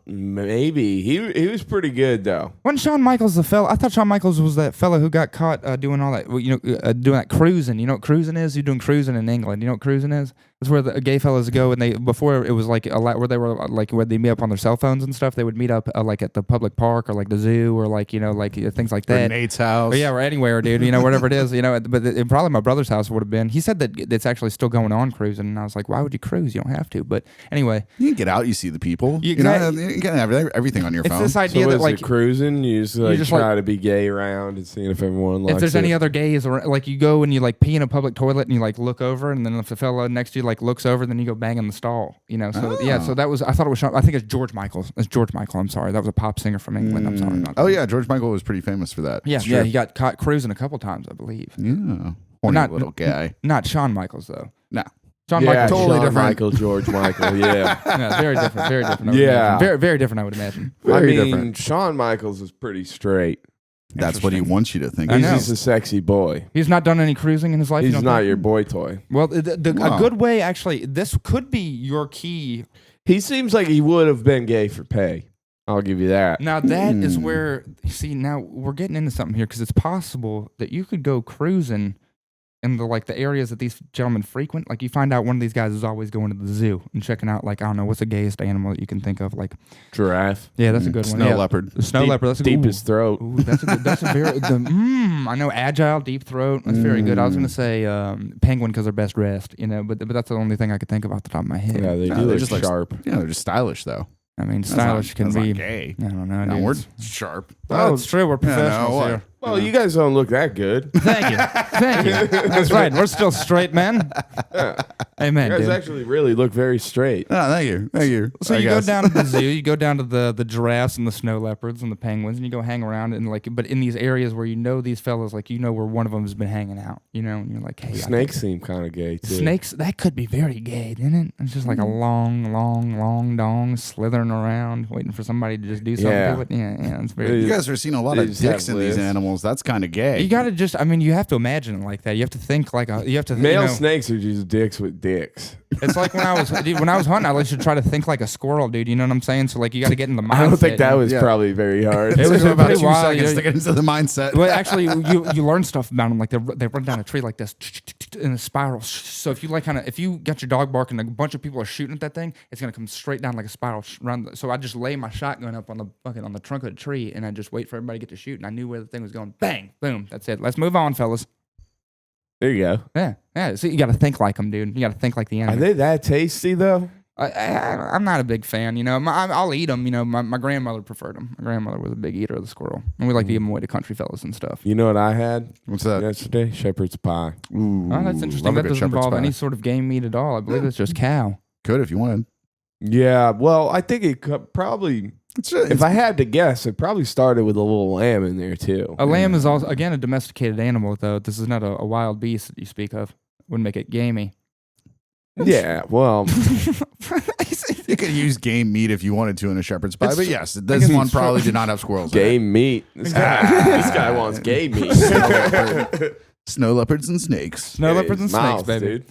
Maybe. He was pretty good, though. Wasn't Shawn Michaels the fella? I thought Shawn Michaels was that fella who got caught doing all that, doing that cruising. You know what cruising is? You're doing cruising in England. You know what cruising is? That's where the gay fellas go, and they before it was like a lot where they were like where they meet up on their cell phones and stuff. They would meet up like at the public park or like the zoo or like like things like Or that. Nate's house. Or, yeah, or anywhere, dude. Whatever it is. But probably my brother's house would have been. He said that it's actually still going on cruising, and I was like, why would you cruise? You don't have to. But anyway, You can get out, you see the people. You can have everything on your it's phone. this So idea what that is like it, cruising? You just just, try to be gay around and seeing if everyone likes if there's it. any other gays or like you go and you like pee in a public toilet and you like look over, and then if the fellow next to you like looks over, then you go bang in the stall. So yeah, so that was I thought it was Sean, I think it's George Michael. It's George Michael. I'm sorry, that was a pop singer from England. I'm sorry. About that. Oh yeah, George Michael was pretty famous for that. Yeah, It's yeah, true. he got caught cruising a couple times, I believe. Yeah. Horny Not- little guy. Not Shawn Michaels though. No. Shawn Yeah, Michaels, totally Shawn different. Michael, George Michael, yeah. yeah, very different, very different. I would Yeah. imagine. Very, very different. I would imagine. Very I mean, different. Shawn Michaels is pretty straight. That's what he Interesting. wants you to think. I He's know. just a sexy boy. He's not done any cruising in his life. you He's don't not think? your boy toy. Well, Wow. a good way actually. This could be your key. He seems like he would have been gay for pay. I'll give you that. Now that is where now we're getting into something here because it's possible that you could go cruising in the areas that these gentlemen frequent. Like you find out one of these guys is always going to the zoo and checking out like I don't know what's the gayest animal that you can think of. Like Giraffe. yeah, that's a good one. Snow Yeah. leopard. The snow leopard. That's a good Deepest throat. Ooh, that's a good. That's a very. I know agile, deep throat. That's very good. I was gonna say penguin because they're best dressed. But that's the only thing I could think of off the top of my head. Yeah, they No, do they're look just like sharp. Yeah, they're just stylish though. I mean, That's stylish not- can that's be. not gay. I don't know. No, dude. we're sharp. Oh, it's true. We're Yeah, no, professionals what? here. Well, you guys don't look that good. Thank you. Thank you. That's right. We're still straight men. Amen, You guys dude. actually really look very straight. Oh, thank you. Thank you. So I you go guess. down to the zoo, you go down to the giraffes and the snow leopards and the penguins, and you go hang around and but in these areas where these fellas, like where one of them has been hanging out, and you're like, hey, Snakes seem kind of gay too. Snakes, that could be very gay, didn't it? It's just like a long, long, long dong slithering around, waiting for somebody to just do something Yeah. to it. Yeah, it's very. You guys are seeing a lot They of just dicks have in these lists. animals. That's kind of gay. You gotta just, you have to imagine it like that. You have to think like you have to. Male snakes are just dicks with dicks. It's like when I was hunting, I used to try to think like a squirrel, dude. You know what I'm saying? So like you got to get in the mindset. I don't think that was Yeah. probably very hard. It was took about pretty 2 wild. seconds You- to get into the mindset. Well, actually, you learn stuff about them. Like they run down a tree like this in a spiral. So if you if you got your dog barking, and a bunch of people are shooting at that thing, it's gonna come straight down like a spiral. So I just lay my shotgun up on the trunk of the tree, and I just wait for everybody to get to shoot. And I knew where the thing was going. Bang, boom. That's it. Let's move on, fellas. There you go. Yeah. So you got to think like them, dude. You got to think like the Are animal. they that tasty though? I'm not a big fan, I'll eat them. My grandmother preferred them. My grandmother was a big eater of the squirrel, and we like to give them away to country fellas and stuff. You know what I had What's that? yesterday? Shepherd's pie. Ooh, Oh, that's interesting. love a That good doesn't shepherd's involve pie. any sort of game meat at all. I believe it's just cow. Could if you wanted. Yeah, well, I think it probably. If I had to guess, it probably started with a little lamb in there too. A lamb is also again a domesticated animal, though. This is not a wild beast that you speak of. Wouldn't make it gamey. Yeah, well, you could use game meat if you wanted to in a shepherd's pie, It's- but yes, this one probably did not have squirrels. in it. game meat. This guy wants gay meat. Snow leopards and snakes. Snow leopards and snakes, Mouth, baby. dude.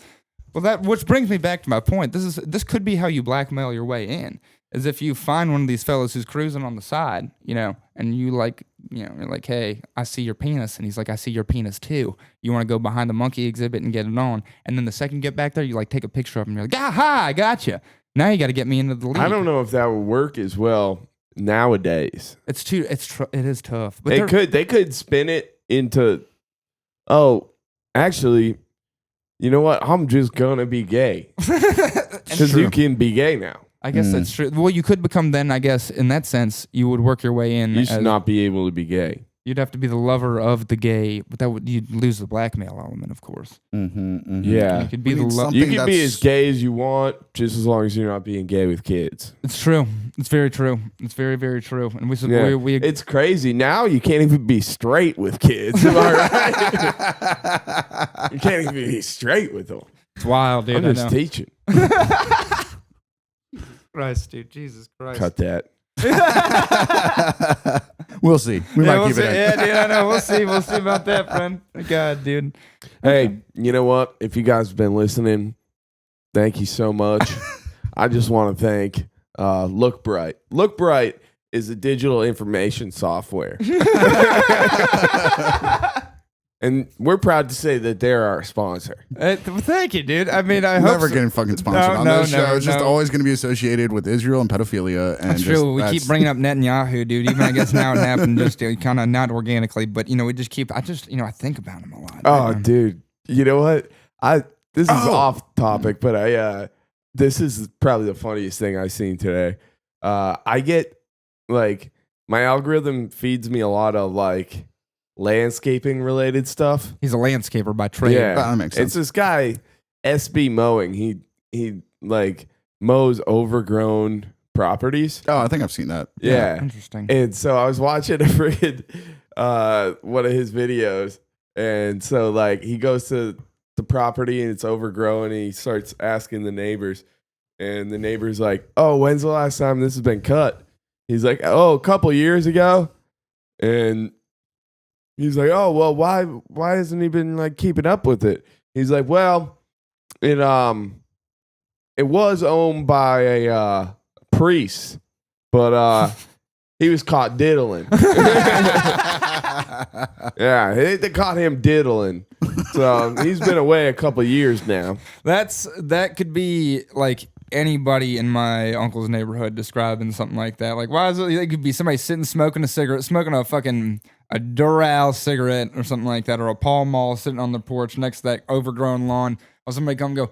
Well, which brings me back to my point. This could be how you blackmail your way in. Is if you find one of these fellas who's cruising on the side, and you you're like, hey, I see your penis, and he's like, I see your penis too. You want to go behind the monkey exhibit and get it on, and then the second you get back there, you take a picture of him. You're like, aha, I got you. Now you got to get me into the league. I don't know if that would work as well nowadays. It is tough. But They could spin it into, oh, actually, you know what? I'm just gonna be gay because you can be gay now. I guess that's true. Well, you could become then, I guess, in that sense, you would work your way in. You should not be able to be gay. You'd have to be the lover of the gay, but you'd lose the blackmail element, of course. Yeah, You could be We need the something you can be that's- as gay as you want, just as long as you're not being gay with kids. It's true. It's very true. It's very, very true. And Yeah. we It's crazy. Now you can't even be straight with kids. Am I right? You can't even be straight with them. it's wild, dude. I'm I just know. teaching. Christ, dude. Jesus Christ. Cut that. We'll see. We might keep it in. Yeah, dude, I know. We'll see. We'll see about that, friend. God, dude. Hey, you know what? If you guys have been listening, thank you so much. I just want to thank Look Bright. Look Bright is a digital information software. And we're proud to say that they're our sponsor. Well, thank you, dude. I mean, I hope Never so. getting fucking sponsored on this show. It's just always going to be associated with Israel and pedophilia. And That's true. We keep bringing up Netanyahu, dude. Even I guess now it happened just kind of not organically, but we just keep. I think about him a lot. Oh, dude. You know what? This is off topic, but this is probably the funniest thing I've seen today. I get like my algorithm feeds me a lot of like landscaping related stuff. He's a landscaper by trade. Yeah, that makes sense. It's this guy, SB Mowing. He like mows overgrown properties. Oh, I think I've seen that. Yeah. Interesting. And so I was watching a freaking one of his videos, and so like he goes to the property and it's overgrown, and he starts asking the neighbors, and the neighbor's like, "Oh, when's the last time this has been cut?" He's like, "Oh, a couple years ago," and he's like, "Oh, well, why hasn't he been like keeping up with it?" He's like, "Well, it was owned by a priest, but he was caught diddling." Yeah, they caught him diddling. So he's been away a couple years now. That could be like anybody in my uncle's neighborhood describing something like that. Like, why is it? It could be somebody sitting smoking a cigarette, smoking a Doral cigarette or something like that, or a Pall Mall sitting on the porch next to that overgrown lawn. Or somebody come and go,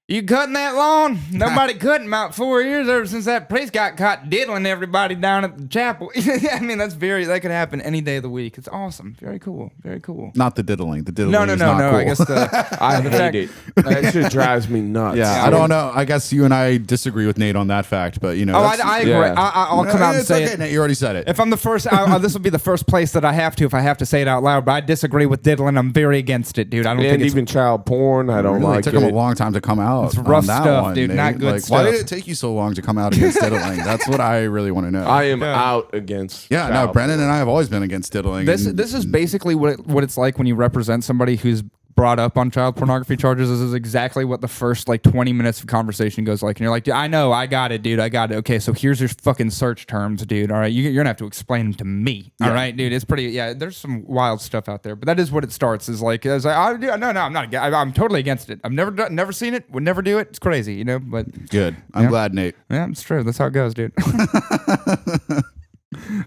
"You cutting that lawn?" Nobody cut in about 4 years ever since that priest got caught diddling everybody down at the chapel. I mean, that could happen any day of the week. It's awesome. Very cool. Very cool. Not the diddling. The diddling No. is not cool. I guess I hate it. That shit drives me nuts. Yeah, I don't know. I guess you and I disagree with Nate on that fact, but Oh, I agree. yeah. I'll come out and say okay, it. Nate, you already said it. If I'm the first, this will be the first place that I have to, if I have to say it out loud. But I disagree with diddling. I'm very against it, dude. I don't think And it's even child porn, I don't really like took it. him a long time to come out. It's rough on that stuff, one, dude. Nate. Not good Why stuff. did it take you so long to come out against diddling? That's what I really want to know. I am out against. Yeah, no, child Brennan and I have always been against diddling. This and- is basically what it's like when you represent somebody who's brought up on child pornography charges. This is exactly what the first like 20 minutes of conversation goes like. And you're like, "I know, I got it, dude. I got it. Okay, so here's your fucking search terms, dude. All right, you're gonna have to explain them to me. All right, dude. It's pretty. Yeah, there's some wild stuff out there, but that is what it starts. Is like, no, I'm not. I'm totally against it. I've never seen it. Would never do it. It's crazy, But Good. I'm glad, Nate. yeah, it's true. That's how it goes, dude.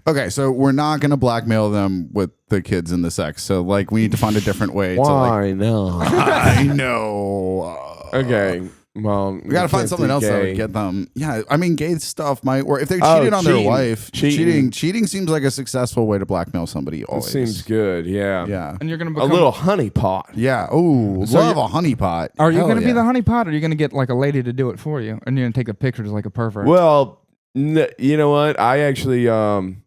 Okay, so we're not going to blackmail them with the kids and the sex. So, like, we need to find a different way to, like, Why no? I know. Okay, well, We got to find something else that would get them. Yeah, I mean, gay stuff might work. If they cheated on their cheating. wife, cheating seems like a successful way to blackmail somebody It always. seems good. Yeah. Yeah. And you're gonna A become little honey pot. Yeah. Oh, So love a honeypot. Are you Hell going to yeah. be the honeypot, or are you going to get like a lady to do it for you? And you're going to take the pictures like a pervert? Well, you know what? I actually, I'm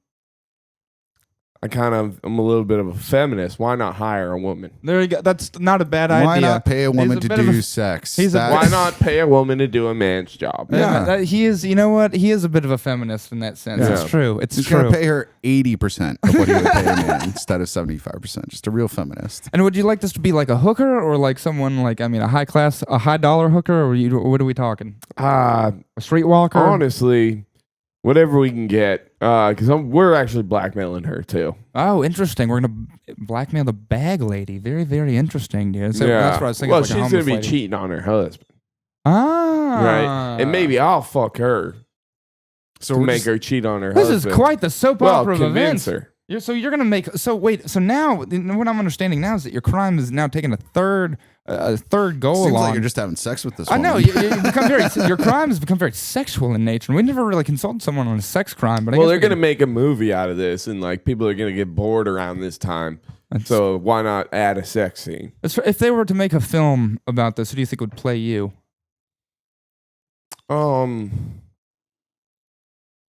a little bit of a feminist. Why not hire a woman? There you go. That's not a bad idea. Why not pay a woman He's to bit of do a- sex? he's a- Why not pay a woman to do a man's job? Yeah, he is. You know what? He is a bit of a feminist in that sense. Yeah. It's true. It's He's true. going to pay her 80% of what he would pay a man instead of 75%. Just a real feminist. And would you like this to be like a hooker, or like someone like a high class, a high dollar hooker, or what are we talking? A streetwalker? Honestly, whatever we can get, because we're actually blackmailing her too. Oh, interesting. We're gonna blackmail the bag lady. Very, very interesting, dude. So Yeah. that's what I was thinking. Well, like a she's homeless gonna be lady. cheating on her husband, Ah, right? And maybe I'll fuck her So to we're make just- her cheat on her This husband. is quite the soap well, opera of events. convince her. So you're gonna make. So wait. So now what I'm understanding now is that your crime is now taking a third goal Seems along. like you're just having sex with this I woman. know you become very. Your crime has become very sexual in nature. We never really consulted someone on a sex crime, but I Well, guess they're we gonna can- make a movie out of this, and like people are gonna get bored around this time. So why not add a sex scene? If they were to make a film about this, who do you think would play you?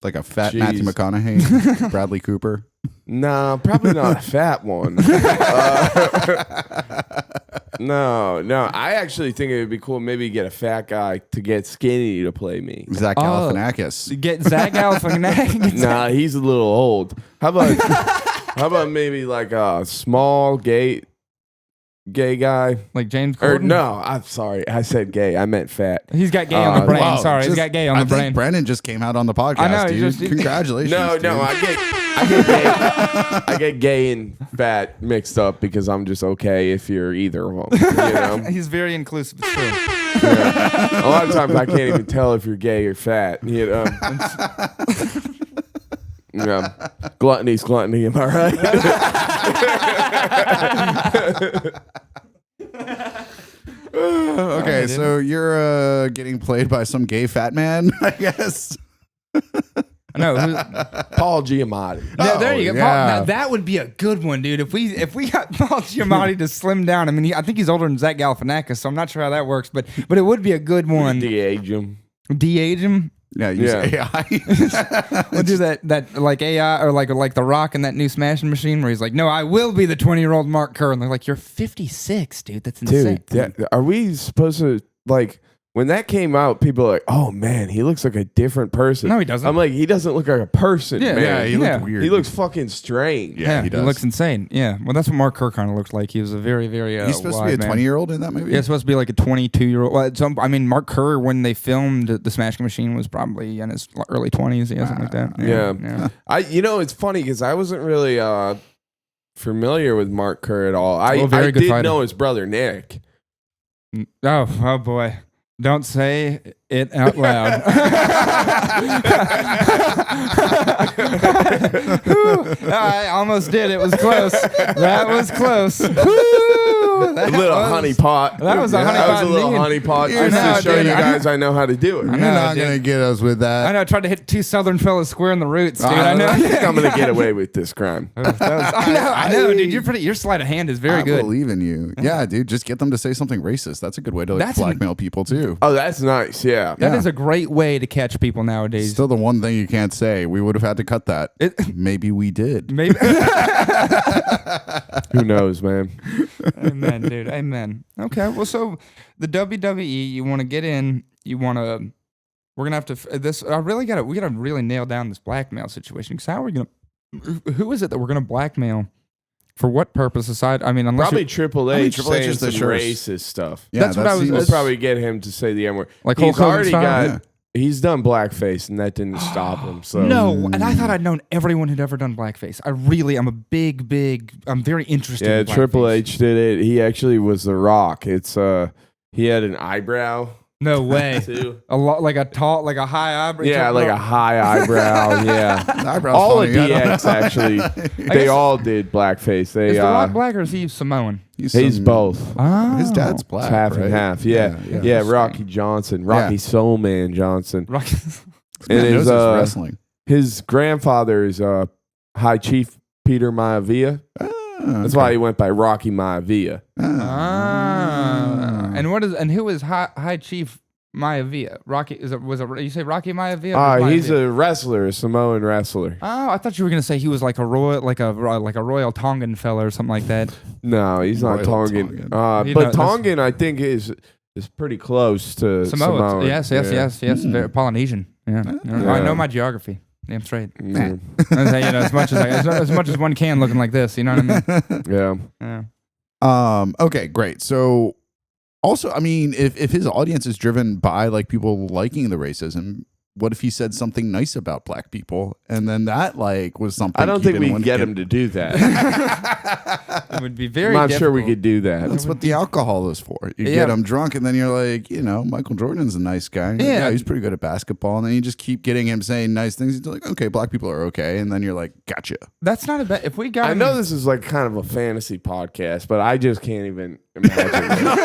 Like a fat Jeez. Matthew McConaughey, Bradley Cooper. No, probably not a fat one. No. I actually think it would be cool. Maybe get a fat guy to get skinny to play me. Zach Oh. Galifianakis. Get Zach Galifianakis. Nah, he's a little old. How about maybe like a small gay gay guy. Like James Or Corden? no, I'm sorry. I said gay. I meant fat. He's got gay on the brain. Wow, Sorry, he's just- got gay on I the brain. think Brennan just came out on the podcast, I know, he dude. just- Congratulations. No, dude. I get gay. I get gay and fat mixed up because I'm just okay if you're either of them. You know? He's very inclusive. It's true. Yeah. A lot of times I can't even tell if you're gay or fat. You know. Yeah. Gluttony's gluttony. Am I right? Okay, so you're getting played by some gay fat man, I guess. No, Paul Giamatti. there you go. yeah. Paul, now that would be a good one, dude. If we got Paul Giamatti to slim down, I mean, I think he's older than Zach Galifianakis, so I'm not sure how that works, but it would be a good one. De-age him. De-age him. Yeah, use Yeah. AI. We'll do that like AI or like The Rock in that new Smashing Machine where he's like, no, I will be the 20-year-old Mark Kerr. And they're like, you're 56, dude. That's insane. Dude, are we supposed to, like, when that came out, people are like, oh, man, he looks like a different person. No, he doesn't. I'm like, he doesn't look like a person, Yeah, man. Yeah, he Yeah. looked weird. He looks fucking strange. Yeah, he does. looks insane. Yeah. Well, that's what Mark Kerr kind of looked like. He was a very, very He's supposed to be a wise man. 20-year-old in that movie? Yeah, it's supposed to be like a 22-year-old. Well, I mean, Mark Kerr, when they filmed The Smashing Machine, was probably in his early 20s, something like that. Yeah. It's funny because I wasn't really familiar with Mark Kerr at all. I very good did fighter. know his brother, Nick. Oh boy. Don't say it out loud. I almost did. It was close. That was close. Woo! A little honey pot. That was a honey That pot was a little indeed. honey pot I just know, to show dude. you guys I know how to do it. You're know, not dude. going to get us with that. I know. I tried to hit two Southern fellas square in the roots, dude. I know. I think I'm going to get away with this crime. I know, dude. Your sleight of hand is very I good. believe in you. Yeah, dude. Just get them to say something racist. That's a good way to That's an- blackmail people, too. Oh, that's nice. Yeah. That Yeah. is a great way to catch people nowadays. Still the one thing you can't say. We would have had to cut that. Maybe we did. Maybe. Who knows, man? Amen, dude. Amen. Okay. Well, so the WWE, you want to get in. You want to. We're gonna have to. This. I really got to. We got to really nail down this blackmail situation. Because how are we gonna? Who is it that we're gonna blackmail? For what purpose? Aside, I mean, unless Probably you Triple H I mean, Triple H saying is the some surest. racist stuff. Yeah, That's what I was- We'll It's- probably get him to say the N word. like Hulk He's Hogan already style. got. He's done blackface, and that didn't stop him. So No, and I thought I'd known everyone who'd ever done blackface. I'm a big. I'm very interested. Yeah, in Triple blackface. H did it. He actually was The Rock. It's he had an eyebrow No way. too. A lot like a high eyebrow. Yeah, like a high eyebrow. Yeah, The eyebrow's all funny. of DX actually. They guess- all did blackface. They Is The Rock black or is he Samoan? he's some- both. Oh. His dad's black. It's half right? and half. Yeah, yeah. Rocky Johnson, Rocky Soul Man Johnson, Rock. This and man knows his his wrestling. his grandfather is High Chief Peter Maivia. That's why he went by Rocky Maivia. And who is High Chief Maivia? Rocky you say Rocky Maivia? Or He's Maivia? a wrestler, a Samoan wrestler. Oh, I thought you were gonna say he was like a royal Tongan fella or something like that. No, he's not Royal Tongan. Tongan. You But know, that's- Tongan, I think, is pretty close to Samoan. Yes. Very Polynesian. Yeah. I know my geography. Damn straight. Yeah. As much as one can, looking like this. You know what I mean? Yeah. Yeah. Okay, great. So also, I mean, if his audience is driven by like people liking the racism, what if he said something nice about black people and then that like was something I don't he think didn't we can want get him to do that. It would be very. I'm not sure we difficult. could do that. That's what the alcohol is for. You Yeah. get him drunk, and then you're like, Michael Jordan's a nice guy. And you're like, Yeah. he's pretty good at basketball. And then you just keep getting him saying nice things. He's like, okay, black people are okay. And then you're like, gotcha. That's not a bad. If we got, I him- know this is like kind of a fantasy podcast, but I just can't even imagine it.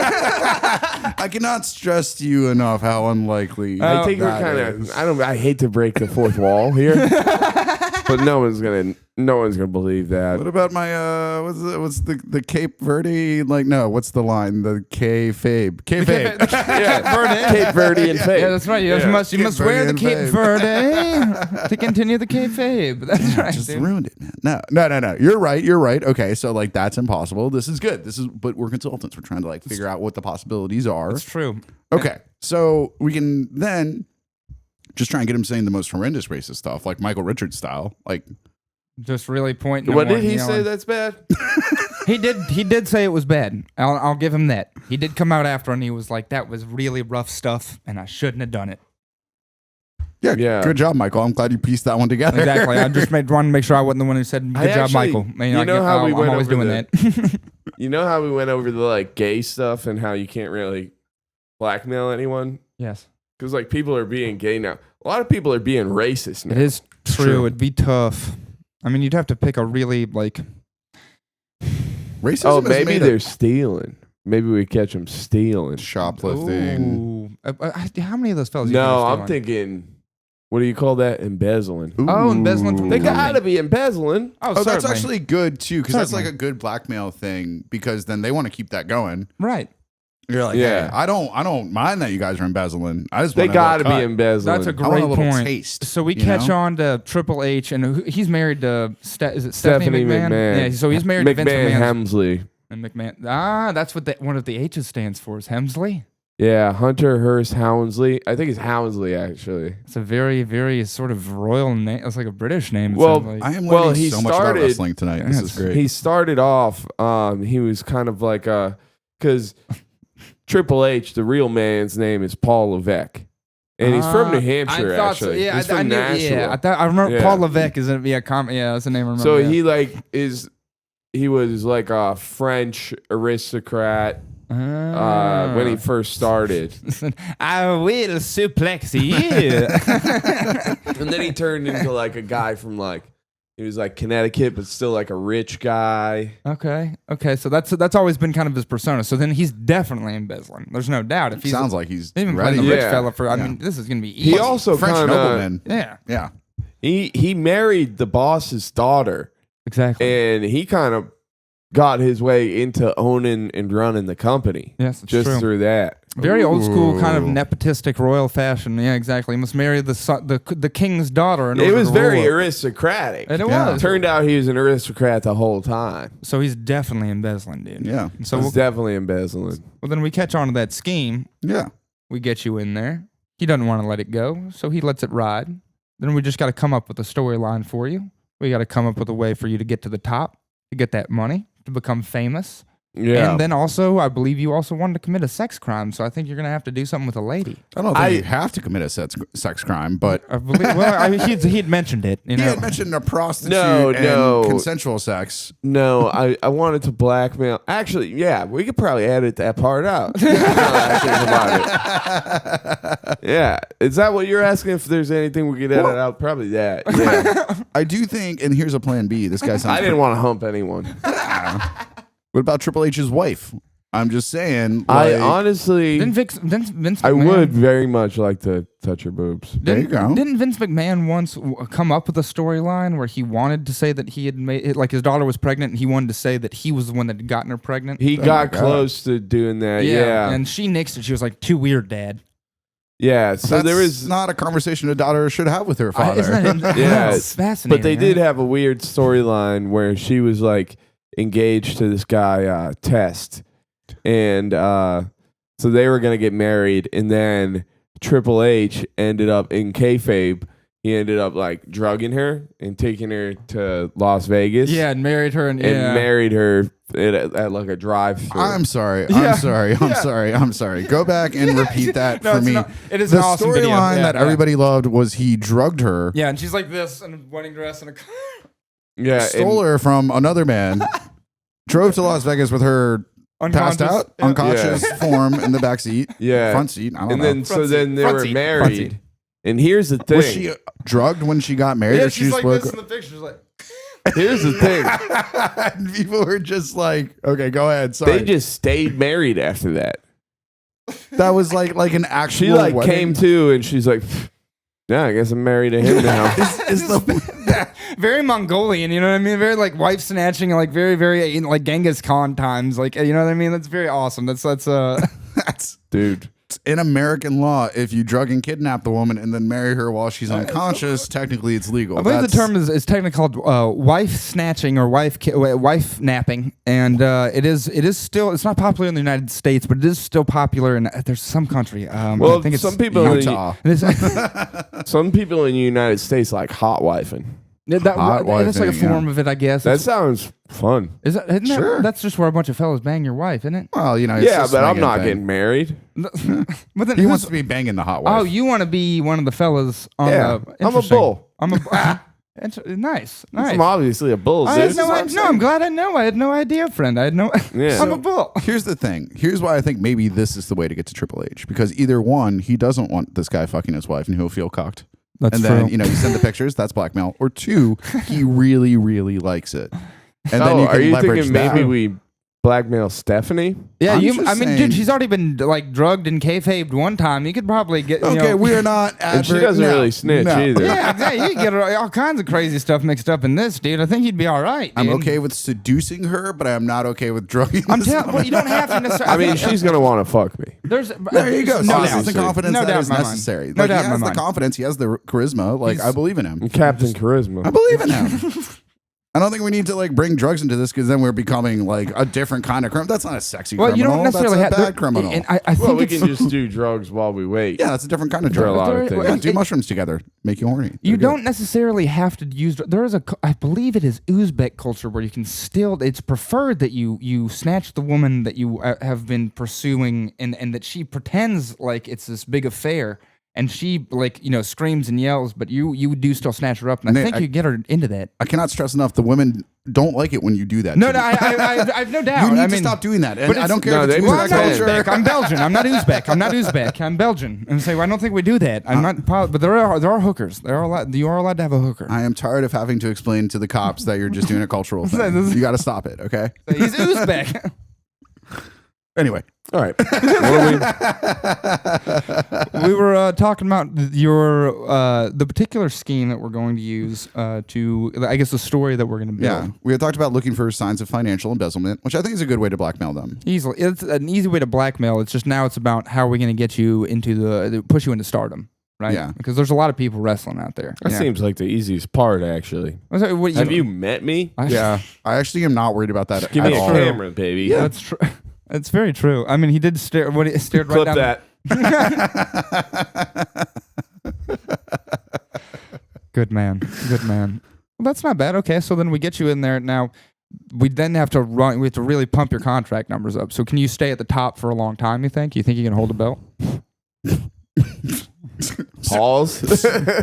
I cannot stress to you enough how unlikely. I think we're that kind is. of. I hate to break the fourth wall here, but no one's gonna believe that. What about my what's the Cape Verde, like, no, what's the line, the kayfabe Yeah, Cape Verde and Faith. Yeah, that's right. You Yeah. must wear the Cape Cape Verde to continue the kayfabe. That's right. just dude. ruined it, man. No, you're right. Okay, so like that's impossible. This is good. But we're consultants. We're trying to like figure out what the possibilities are. That's true. Okay, so we can then just try and get him saying the most horrendous racist stuff, like Michael Richards style. Like, Just really pointing. What at did one, he say yelling. that's bad? He did say it was bad. I'll give him that. He did come out after and he was like, that was really rough stuff and I shouldn't have done it. Yeah. Good job, Michael. I'm glad you pieced that one together. Exactly. I just wanted to make sure I wasn't the one who said, good job, Michael. You know how we went I'm always over doing that. You know how we went over the like gay stuff and how you can't really blackmail anyone? Yes. Because like people are being gay now. A lot of people are being racist now. It is true. It'd be tough. I mean, you'd have to pick a really like... Racism. Oh, maybe they're stealing. Maybe we catch them stealing. Shoplifting. How many of those fellas? No, I'm thinking... What do you call that? Embezzling. Ooh. Oh, embezzling from They gotta be embezzling. Oh, that's actually good too, because that's like a good blackmail thing. Because then they want to keep that going. Right. You're like, Yeah. hey, I don't mind that you guys are embezzling. I just They want gotta cut. be embezzling. That's a I want great a little point. taste. So we you catch know? on to Triple H, and he's married to is it Stephanie McMahon? Yeah. So he's married to Vince McMahon. Hemsley. And McMahon. Ah, that's what one of the H's stands for. Is Hemsley? Yeah, Hunter Hearst Houndsley. I think it's Houndsley actually. It's a very, very sort of royal name. It's like a British name. Well, I am learning he so much about started- wrestling tonight. This is great. He started off. He was kind of like because Triple H, the real man's name is Paul Levesque, and he's from New Hampshire. I thought actually, so. Yeah, he's I from knew. Nashville. Yeah, I remember Yeah. Paul Levesque is yeah, yeah, that's the name I remember. So yeah. he like he was like a French aristocrat when he first started. I will suplex you. And then he turned into like a guy from like he was like Connecticut, but still like a rich guy. Okay. So that's always been kind of his persona. So then he's definitely embezzling. There's no doubt. If he Sounds like he's even ready. playing the rich Yeah. fella for. I Yeah. mean, this is gonna be easy. He also French kind of nobleman. yeah, he married the boss's daughter, exactly. and he kind of got his way into owning and running the company. Yes, it's just true. through that. Very old school, kind of Ooh. nepotistic royal fashion. Yeah, exactly. He must marry the king's daughter. In It order was to very rule. aristocratic. And it Yeah. was. Turned out he was an aristocrat the whole time. So he's definitely embezzling, dude. Yeah. So So it's definitely embezzling. well, then we catch on to that scheme. Yeah. We get you in there. He doesn't want to let it go, so he lets it ride. Then we just got to come up with a storyline for you. We got to come up with a way for you to get to the top, to get that money, to become famous. Yeah. And then also, I believe you also wanted to commit a sex crime, so I think you're going to have to do something with a lady. I don't think you have to commit a sex crime, but I believe, well, I mean, he'd mentioned it. You he know? had mentioned a prostitute No, and no. consensual sex. No, I wanted to blackmail. Actually, yeah, we could probably edit that part out. Now that I think about it. Yeah. Is that what you're asking? If there's anything we could edit out? Probably that. Yeah. I do think, and here's a plan B. This guy sounds. I didn't want to hump anyone. What about Triple H's wife? I'm just saying. I like, honestly, Didn't Vince McMahon, I would very much like to touch her boobs. There you go. Didn't Vince McMahon once come up with a storyline where he wanted to say that he had made, like his daughter was pregnant, and he wanted to say that he was the one that had gotten her pregnant? He Oh got my God. close to doing that. Yeah. And she nixed it. She was like, too weird, Dad. Yeah. So That's there is. not a conversation a daughter should have with her father. Isn't that Yeah, it's fascinating. But they did right? have a weird storyline where she was like engaged to this guy, Test. And so they were going to get married. And then Triple H ended up in kayfabe. He ended up like drugging her and taking her to Las Vegas. Yeah, and married her. And married her at like a drive-thru. I'm sorry. Yeah. I'm sorry. I'm sorry. I'm sorry. Go back and repeat that No, for it's me. not- it is the an awesome video. storyline Yeah, that yeah. everybody loved was he drugged her, Yeah, and she's like this in a wedding dress and a. Yeah. stole her from another man, drove to Las Vegas with her passed out, Yeah. unconscious form in the back seat, Yeah. front seat. I don't And know. then so Front then seat, they front were seat, front married. seat. And here's the thing. Was she drugged when she got married? Yeah, or she she's just like woke this in the picture. She's like. Here's the thing. And people were just like, okay, go ahead. Sorry. They just stayed married after that. that was like an actual She like wedding. came to and she's like, yeah, I guess I'm married to him now. is the Very Mongolian, you know what I mean? Very like wife snatching, like very, very like Genghis Khan times, like you know what I mean? That's very awesome. That's that's Dude. in American law. If you drug and kidnap the woman and then marry her while she's unconscious, technically it's legal. I believe the That's- term is technically called wife snatching or wife napping, and it is still it's not popular in the United States, but it is still popular in there's some country. Well, I think it's some people Utah. It is- some people in the United States like hot wifing. That's like a form of it, I guess. That sounds fun. Isn't Sure. That's just where a bunch of fellas bang your wife, isn't it? Well, it's Yeah, just but I'm swinging not thing. getting married. But then He wants to be banging the hot wife. Oh, you want to be one of the fellas on Yeah, the... I'm a Interesting. bull. I'm a... Nice. I'm obviously a bull, I had dude. I'm glad I know. I had no idea, friend. I had no... Yeah. I'm a bull. Here's the thing. Here's why I think maybe this is the way to get to Triple H. Because either one, he doesn't want this guy fucking his wife and he'll feel cocked. That's and true. then, you send the pictures, that's blackmail. Or two, he really, really likes it. And then you can are you leverage thinking that. maybe we blackmail Stephanie? Yeah, I'm I just mean, saying- dude, she's already been like drugged and kayfabed one time. You could probably get. Okay, we are not. And she doesn't really snitch either. Yeah, exactly. You could get all kinds of crazy stuff mixed up in this, dude. I think you'd be all right. I'm dude. okay with seducing her, but I'm not okay with drugging. I'm this telling. woman. Well, you don't have to necessarily. I mean, she's gonna want to fuck me. There's There you go. No So doubt. this is the Obviously. confidence No that doubt is in my mind. necessary. No Like, doubt he in has my the mind. confidence. He has the charisma. Like, I believe in him. I'm Captain Charisma. I believe in him. I don't think we need to bring drugs into this because then we're becoming like a different kind of criminal. That's not a sexy Well, criminal. you don't necessarily That's a have bad criminal. And I think Well, we it's, can just do drugs while we wait. Yeah, that's a different kind of For a drug. lot of Well, things. Yeah, do mushrooms together. Make you horny. You They're good. don't necessarily have to use. There is I believe it is Uzbek culture where you can still. It's preferred that you snatch the woman that you have been pursuing, and that she pretends like it's this big affair, and she screams and yells, but you do still snatch her up, and I Nate, think you get her into that. I cannot stress enough. The women don't like it when you do that. No, to no, them. I've no doubt. You need I to mean, stop doing that. And but I it's- don't care No, if it's they Well, Uzbek I'm not pretend. culture. Uzbek. I'm Belgian. I'm not Uzbek. I'm not Uzbek. I'm Belgian. And say, well, I don't think we do that. I'm not. But there are hookers. There are allowed. You are allowed to have a hooker. I am tired of having to explain to the cops that you're just doing a cultural thing. You got to stop it, okay? He's Uzbek. Anyway, All right. We were talking about your the particular scheme that we're going to use to, I guess, the story that we're going to build. yeah, we had talked about looking for signs of financial embezzlement, which I think is a good way to blackmail them. Easily, it's an easy way to blackmail. It's just now it's about how are we going to get you into push you into stardom, right? Yeah. Because there's a lot of people wrestling out there. That seems like the easiest part, actually. What, Have you met me? Yeah, I actually am not worried about that Give at me a all. camera, baby. Yeah, that's true. It's very true. I mean, he did stare. What he stared right Clip down. that. Good man. Good man. Well, that's not bad. Okay, so then we get you in there. Now, we then have to run. We have to really pump your contract numbers up. So, can you stay at the top for a long time? You think? You think you can hold a belt? Pause.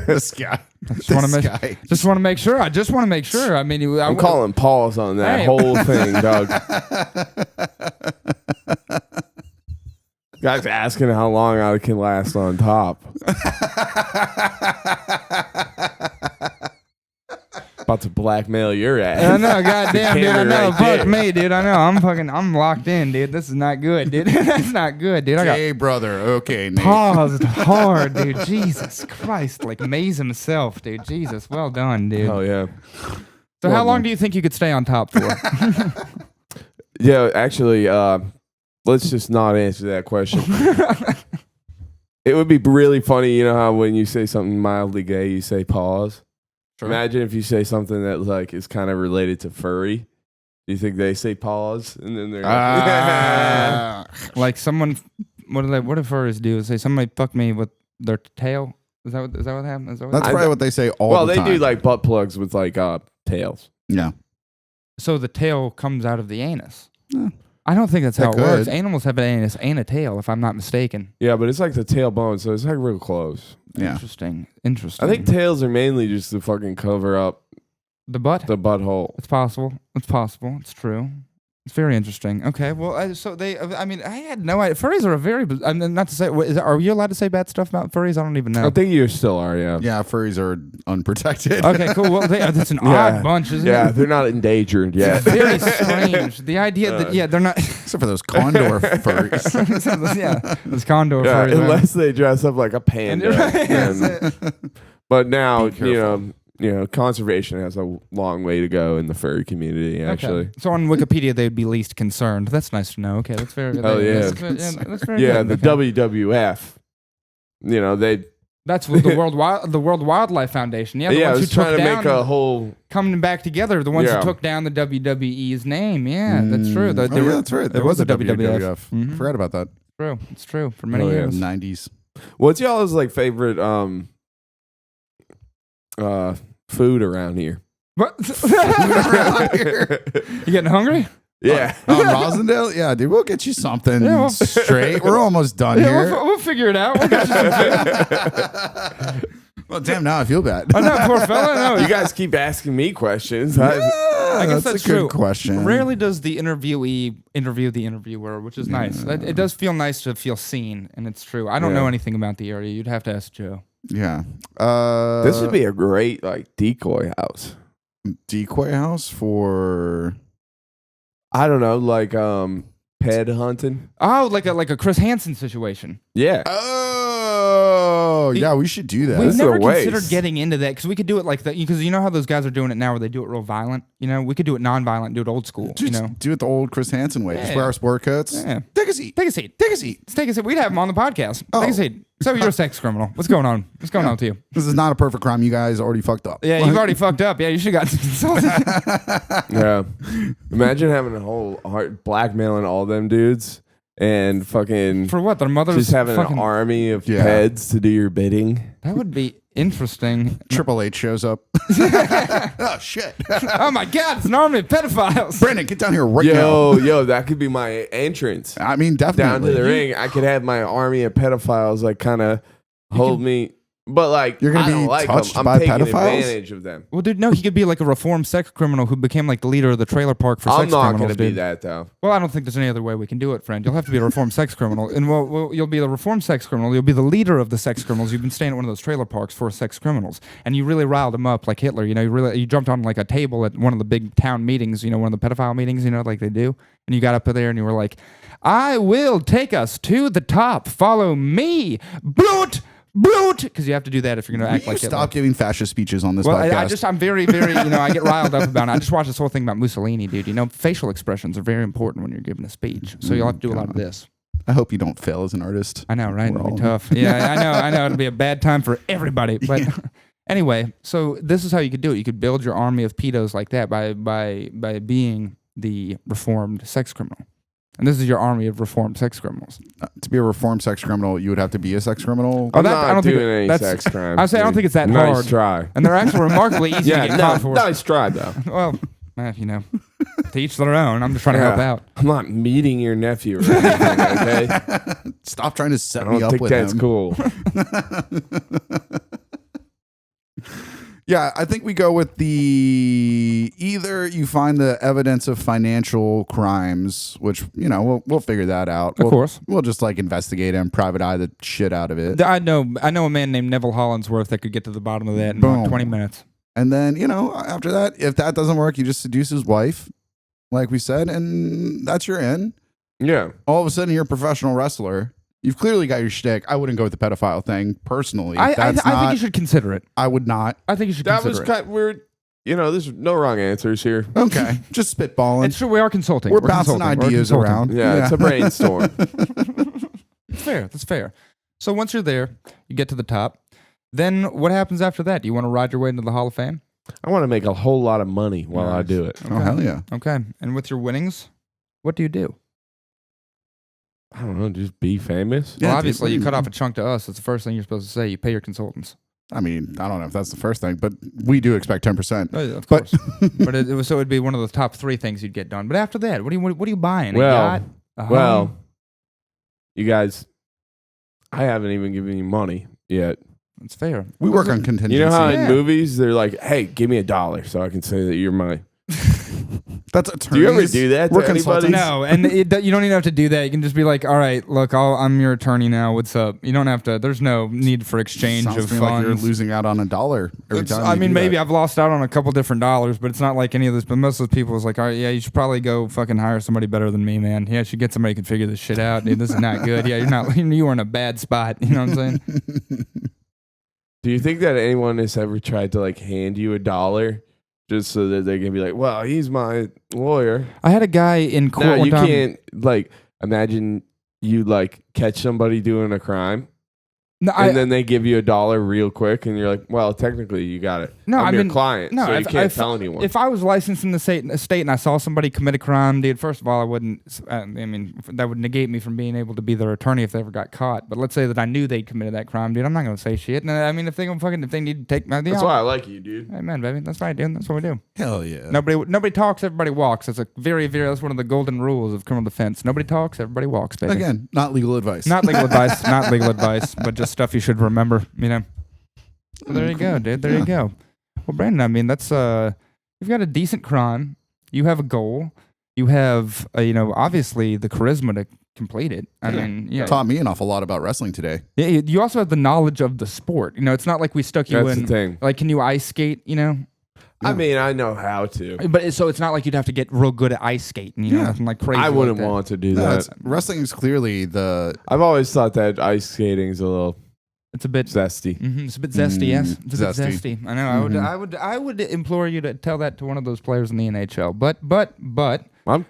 This guy. Just want to make sure. I just want to make sure. I mean, I'm calling pause on that Hey. whole thing, Doug. Guy's asking how long I can last on top. About to blackmail your I ass. know, goddamn, dude. I camera know. right Fuck there. me, dude. I know. I'm locked in, dude. This is not good, dude. That's not good, dude. I got Hey, brother. Okay, Nate. paused hard, dude. Jesus Christ, like Maze himself, dude. Jesus, well done, dude. Oh yeah. So, how long do you think you could stay on top for? Yeah, actually, let's just not answer that question. It would be really funny, you know how when you say something mildly gay, you say pause. Imagine if you say something that like is kind of related to furry. Do you think they say pause and then they're Like someone, what do furries do? Say somebody fucked me with their tail. Is that what happened? Is that what That's probably what they say all well, the they time. do like butt plugs with like tails. Yeah. So the tail comes out of the anus. Yeah. I don't think that's how It it works. could. Animals have an anus and a tail, if I'm not mistaken. Yeah, but it's like the tailbone, so it's like real close. Yeah. Interesting. I think tails are mainly just to fucking cover up The butt. the butthole. It's possible. It's possible. It's true. It's very interesting. Okay, well, so they. I mean, I had no idea. Furries are a very. I mean, not to say. Are you allowed to say bad stuff about furries? I don't even know. I think you still are, yeah. Yeah, furries are unprotected. Okay, cool. Well, that's an Yeah. odd bunch, isn't Yeah, it? they're not endangered yet. Very strange. The idea that they're not. Except for those condor furries. Yeah, this condor Yeah, furries. unless they dress up like a panda. But now, Be careful. you know, conservation has a long way to go in the furry community, actually. Okay. So on Wikipedia, they'd be least concerned. That's nice to know. Okay, that's very good. Oh, yeah. That's very Yeah, good. the Okay. WWF, you know, That's what the World Wildlife Foundation. Yeah, the I ones who was took trying to down, make a whole. coming back together. The ones Yeah. who took down the WWE's name. Yeah, that's true. Oh, yeah, that's right. There was a WWF. Mhm. Forgot about that. True. It's true. For many Oh, yeah. years. 90s. What's y'all's like favorite food around here. What? You getting hungry? Yeah. On Rosendale? Yeah, dude, we'll get you something Yeah, straight. We're almost done Yeah, here. we'll figure it out. We'll get you some food. Well, damn, now I feel bad. I know, poor fella. No, You guys keep asking me questions. I guess that's a good true. question. Rarely does the interviewee interview the interviewer, which is nice. It does feel nice to feel seen, and it's true. I don't know anything about the area. You'd have to ask Joe. Yeah. This would be a great like decoy house. Decoy house for... I don't know, like ped hunting. Oh, like a Chris Hansen situation. Yeah. Oh, yeah, we should do that. We've This is a never waste. considered getting into that because we could do it like that. Because you know how those guys are doing it now, where they do it real violent. You know, we could do it non-violent, do it old school. Just do it the old Chris Hansen way. Just Yeah. wear our sport coats. Yeah. Take a seat. Take a seat. Take a seat. Let's take a seat. We'd have him on the podcast. Oh. Take a seat. So you're a sex criminal. What's going on? What's going on with you? This is not a perfect crime. You guys already fucked up. Yeah, you've already fucked up. Yeah, you should have got consulted. Yeah. Imagine having a whole heart blackmailing all them dudes and fucking For what? Their mother's just having fucking... an army of Yeah. peds to do your bidding. That would be interesting. Triple H shows up. Oh, shit. Oh my God, it's an army of pedophiles. Brandon, get down here right now. Yo, that could be my entrance. I mean, Down definitely. to the ring. I could have my army of pedophiles like kind of hold me. But like, You're gonna I don't be like touched them. by I'm taking pedophiles? advantage of them. Well, dude, no, he could be like a reformed sex criminal who became like the leader of the trailer park for I'm sex not criminals. going to be dude. that though. Well, I don't think there's any other way we can do it, friend. You'll have to be a reformed sex criminal, and you'll be the reformed sex criminal. You'll be the leader of the sex criminals. You've been staying at one of those trailer parks for sex criminals, and you really riled them up like Hitler. You know, you jumped on like a table at one of the big town meetings. You know, one of the pedophile meetings. You know, like they do, and you got up there and you were like, "I will take us to the top. Follow me, brute." Because you have to do that if you're going to act like Hitler. Stop giving fascist speeches on this Well, podcast. I'm very, very, I get riled up about it. I just watched this whole thing about Mussolini, dude. You know, facial expressions are very important when you're giving a speech. So you'll have to do a lot of this. I hope you don't fail as an artist. I know, right? We're It'll be all- tough. Yeah, I know. It'll be a bad time for everybody. But anyway, so this is how you could do it. You could build your army of pedos like that by being the reformed sex criminal. And this is your army of reformed sex criminals. To be a reformed sex criminal, you would have to be a sex criminal. Oh, I'm I not don't think doing any that's- sex crimes. I say I don't dude. think it's that nice hard. try. And they're actually remarkably easy to Yeah, get caught for. nice try though. Well, to each their own. I'm just trying to help Yeah. out. I'm not meeting your nephew or anything, okay? Stop trying to set I me don't up think with that's him. cool. Yeah, I think we go with the either you find the evidence of financial crimes, which we'll figure that out. Of course. We'll just like investigate him, private eye the shit out of it, I know a man named Neville Hollingsworth that could get to the bottom of that in Boom. about 20 minutes. and then after that, if that doesn't work, you just seduce his wife, like we said, and that's your end. Yeah. All of a sudden, you're a professional wrestler. You've clearly got your shtick. I wouldn't go with the pedophile thing personally. I think you should consider it. I would not. I think you should That consider was it. kind weird. There's no wrong answers here. Okay, just spitballing. It's true, we are consulting. We're bouncing consulting. We're ideas consulting. around. Yeah, it's a brainstorm. It's fair. That's fair. So once you're there, you get to the top. Then what happens after that? Do you want to ride your way into the Hall of Fame? I want to make a whole lot of money while I Nice. do it. Oh, hell yeah. Okay. And with your winnings, what do you do? I don't know, just be famous. Yeah, well, dude, obviously, what do you you cut do? off a chunk to us. That's the first thing you're supposed to say. You pay your consultants. I mean, I don't know if that's the first thing, but we do expect 10%. Oh, yeah, of But- course. But it would be one of the top 3 things you'd get done. But after that, what are you buying? Well, a yacht? A home? Well, you guys, I haven't even given you money yet. It's fair. We work on contingency. You know how Yeah. in movies they're like, "Hey, give me $1 so I can say that you're my." That's attorneys. Do you ever do that to We're anybody? consultants. No, and you don't even have to do that. You can just be like, all right, look, I'm your attorney now. What's up? You don't have to. There's no need for exchange Sounds of to me like you're funds. losing out on $1 every time. I you mean, do maybe that. I've lost out on a couple different dollars, but it's not like any of this. But most of those people is like, all right, yeah, you should probably go fucking hire somebody better than me, man. Yeah, you should get somebody who can figure this shit out. Dude, this is not good. Yeah, you are in a bad spot. You know what I'm saying? Do you think that anyone has ever tried to like hand you $1 just so that they can be like, "Well, he's my lawyer"? I had a guy in court No, one you time. can't. Like, imagine you like catch somebody doing a crime, No, and then they give you $1 real quick, and you're like, "Well, technically, you got it." No, I'm I your mean, client, no, so you if- can't if- tell anyone. If I was licensed in the state and I saw somebody commit a crime, dude, first of all, I wouldn't. I mean, that would negate me from being able to be their attorney if they ever got caught. But let's say that I knew they'd committed that crime, dude. I'm not gonna say shit. And I mean, if they need to take my deal, That's why I like you, dude. amen, baby. That's right, dude. That's what we do. Hell yeah. Nobody talks, everybody walks. That's a that's one of the golden rules of criminal defense. Nobody talks, everybody walks, baby. Again, not legal advice. Not legal advice, not legal advice, but just stuff you should remember, you know. So there you go, dude. There you go. Well, Brandon, I mean, that's you've got a decent crime. You have a goal. You have, obviously the charisma to complete it. I mean, Taught me an awful lot about wrestling today. Yeah, you also have the knowledge of the sport. It's not like we stuck you That's in. the thing. Like, can you ice skate? I mean, I know how to. But so it's not like you'd have to get real good at ice skating. Nothing like crazy. I wouldn't like that. want to do No, that. wrestling is clearly the. I've always thought that ice skating's a little It's a bit zesty. It's a bit zesty, yes. It's a Zesty. bit zesty. I know. I would implore you to tell that to one of those players in the NHL. But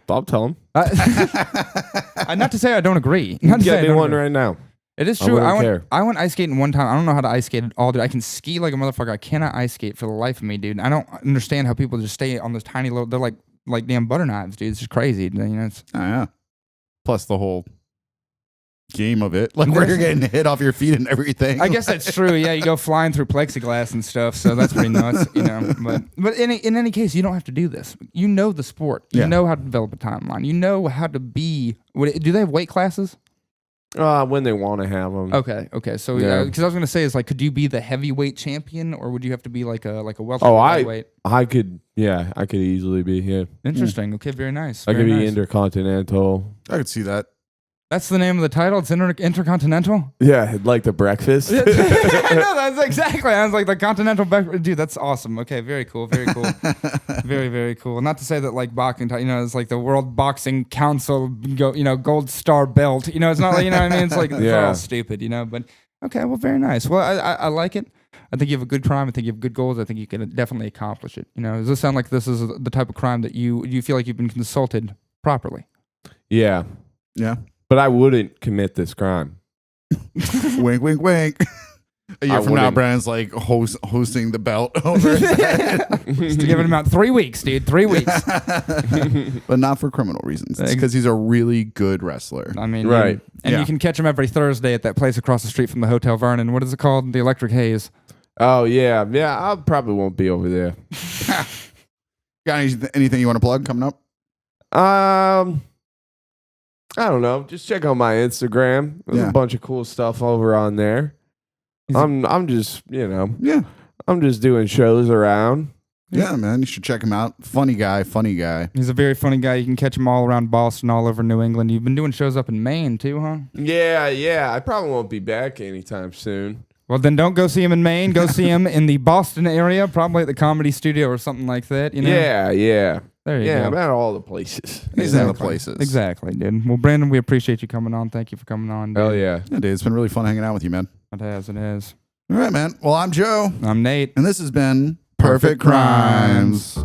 I'll tell him. not to say I don't agree. You Not to say get I me don't one agree. right now. It is I true. wouldn't care. I went ice skating one time. I don't know how to ice skate at all, dude. I can ski like a motherfucker. I cannot ice skate for the life of me, dude. I don't understand how people just stay on those tiny little. They're like damn butter knives, dude. It's just crazy. It's, Oh, yeah. Plus the whole game of it, like where you're getting hit off your feet and everything. I guess that's true. Yeah, you go flying through plexiglass and stuff, so that's pretty nuts, But in any case, you don't have to do this. You know the sport. You Yeah. know how to develop a timeline. You know how to be. Do they have weight classes? When they want to have them. Okay. So Yeah. because I was gonna say is like, could you be the heavyweight champion, or would you have to be like a welterweight? Oh, lightweight? I could easily be here. Interesting. Okay, very nice. I could very be nice. intercontinental. I could see that. That's the name of the title. It's intercontinental. Yeah, like the breakfast. I know, that's exactly. I was like the continental dude. That's awesome. Okay, very cool. Very cool. Very, very cool. Not to say that like boxing, it's like the World Boxing Council, gold star belt. It's not like, what I mean? It's like it's Yeah. all stupid, But okay, well, very nice. Well, I like it. I think you have a good crime. I think you have good goals. I think you can definitely accomplish it. Does this sound like this is the type of crime that you feel like you've been consulted properly? Yeah, Yeah. but I wouldn't commit this crime. Wink, wink, wink. A year I from now, wouldn't. Brandon's like hosting the belt over his head. Just giving him out 3 weeks, dude. 3 weeks. But not for criminal reasons. It's because he's a really good wrestler. I mean, Right. And Yeah. you can catch him every Thursday at that place across the street from the Hotel Vernon. What is it called? The Electric Haze. Oh yeah. I probably won't be over there. Got anything you want to plug coming up? I don't know. Just check out my Instagram. There's Yeah. a bunch of cool stuff over on there. I'm just Yeah. I'm just doing shows around. Yeah, man. You should check him out. Funny guy. He's a very funny guy. You can catch him all around Boston, all over New England. You've been doing shows up in Maine too, huh? Yeah. I probably won't be back anytime soon. Well, then don't go see him in Maine. Go see him in the Boston area, probably at the Comedy Studio or something like that. Yeah. There you Yeah, go. I'm at all the places. He's in the places. Exactly, dude. Well, Brandon, we appreciate you coming on. Thank you for coming on. Dude. Hell yeah. Yeah, dude. It's been really fun hanging out with you, man. It is. All right, man. Well, I'm Joe, I'm Nate. and this has been Perfect Crimes.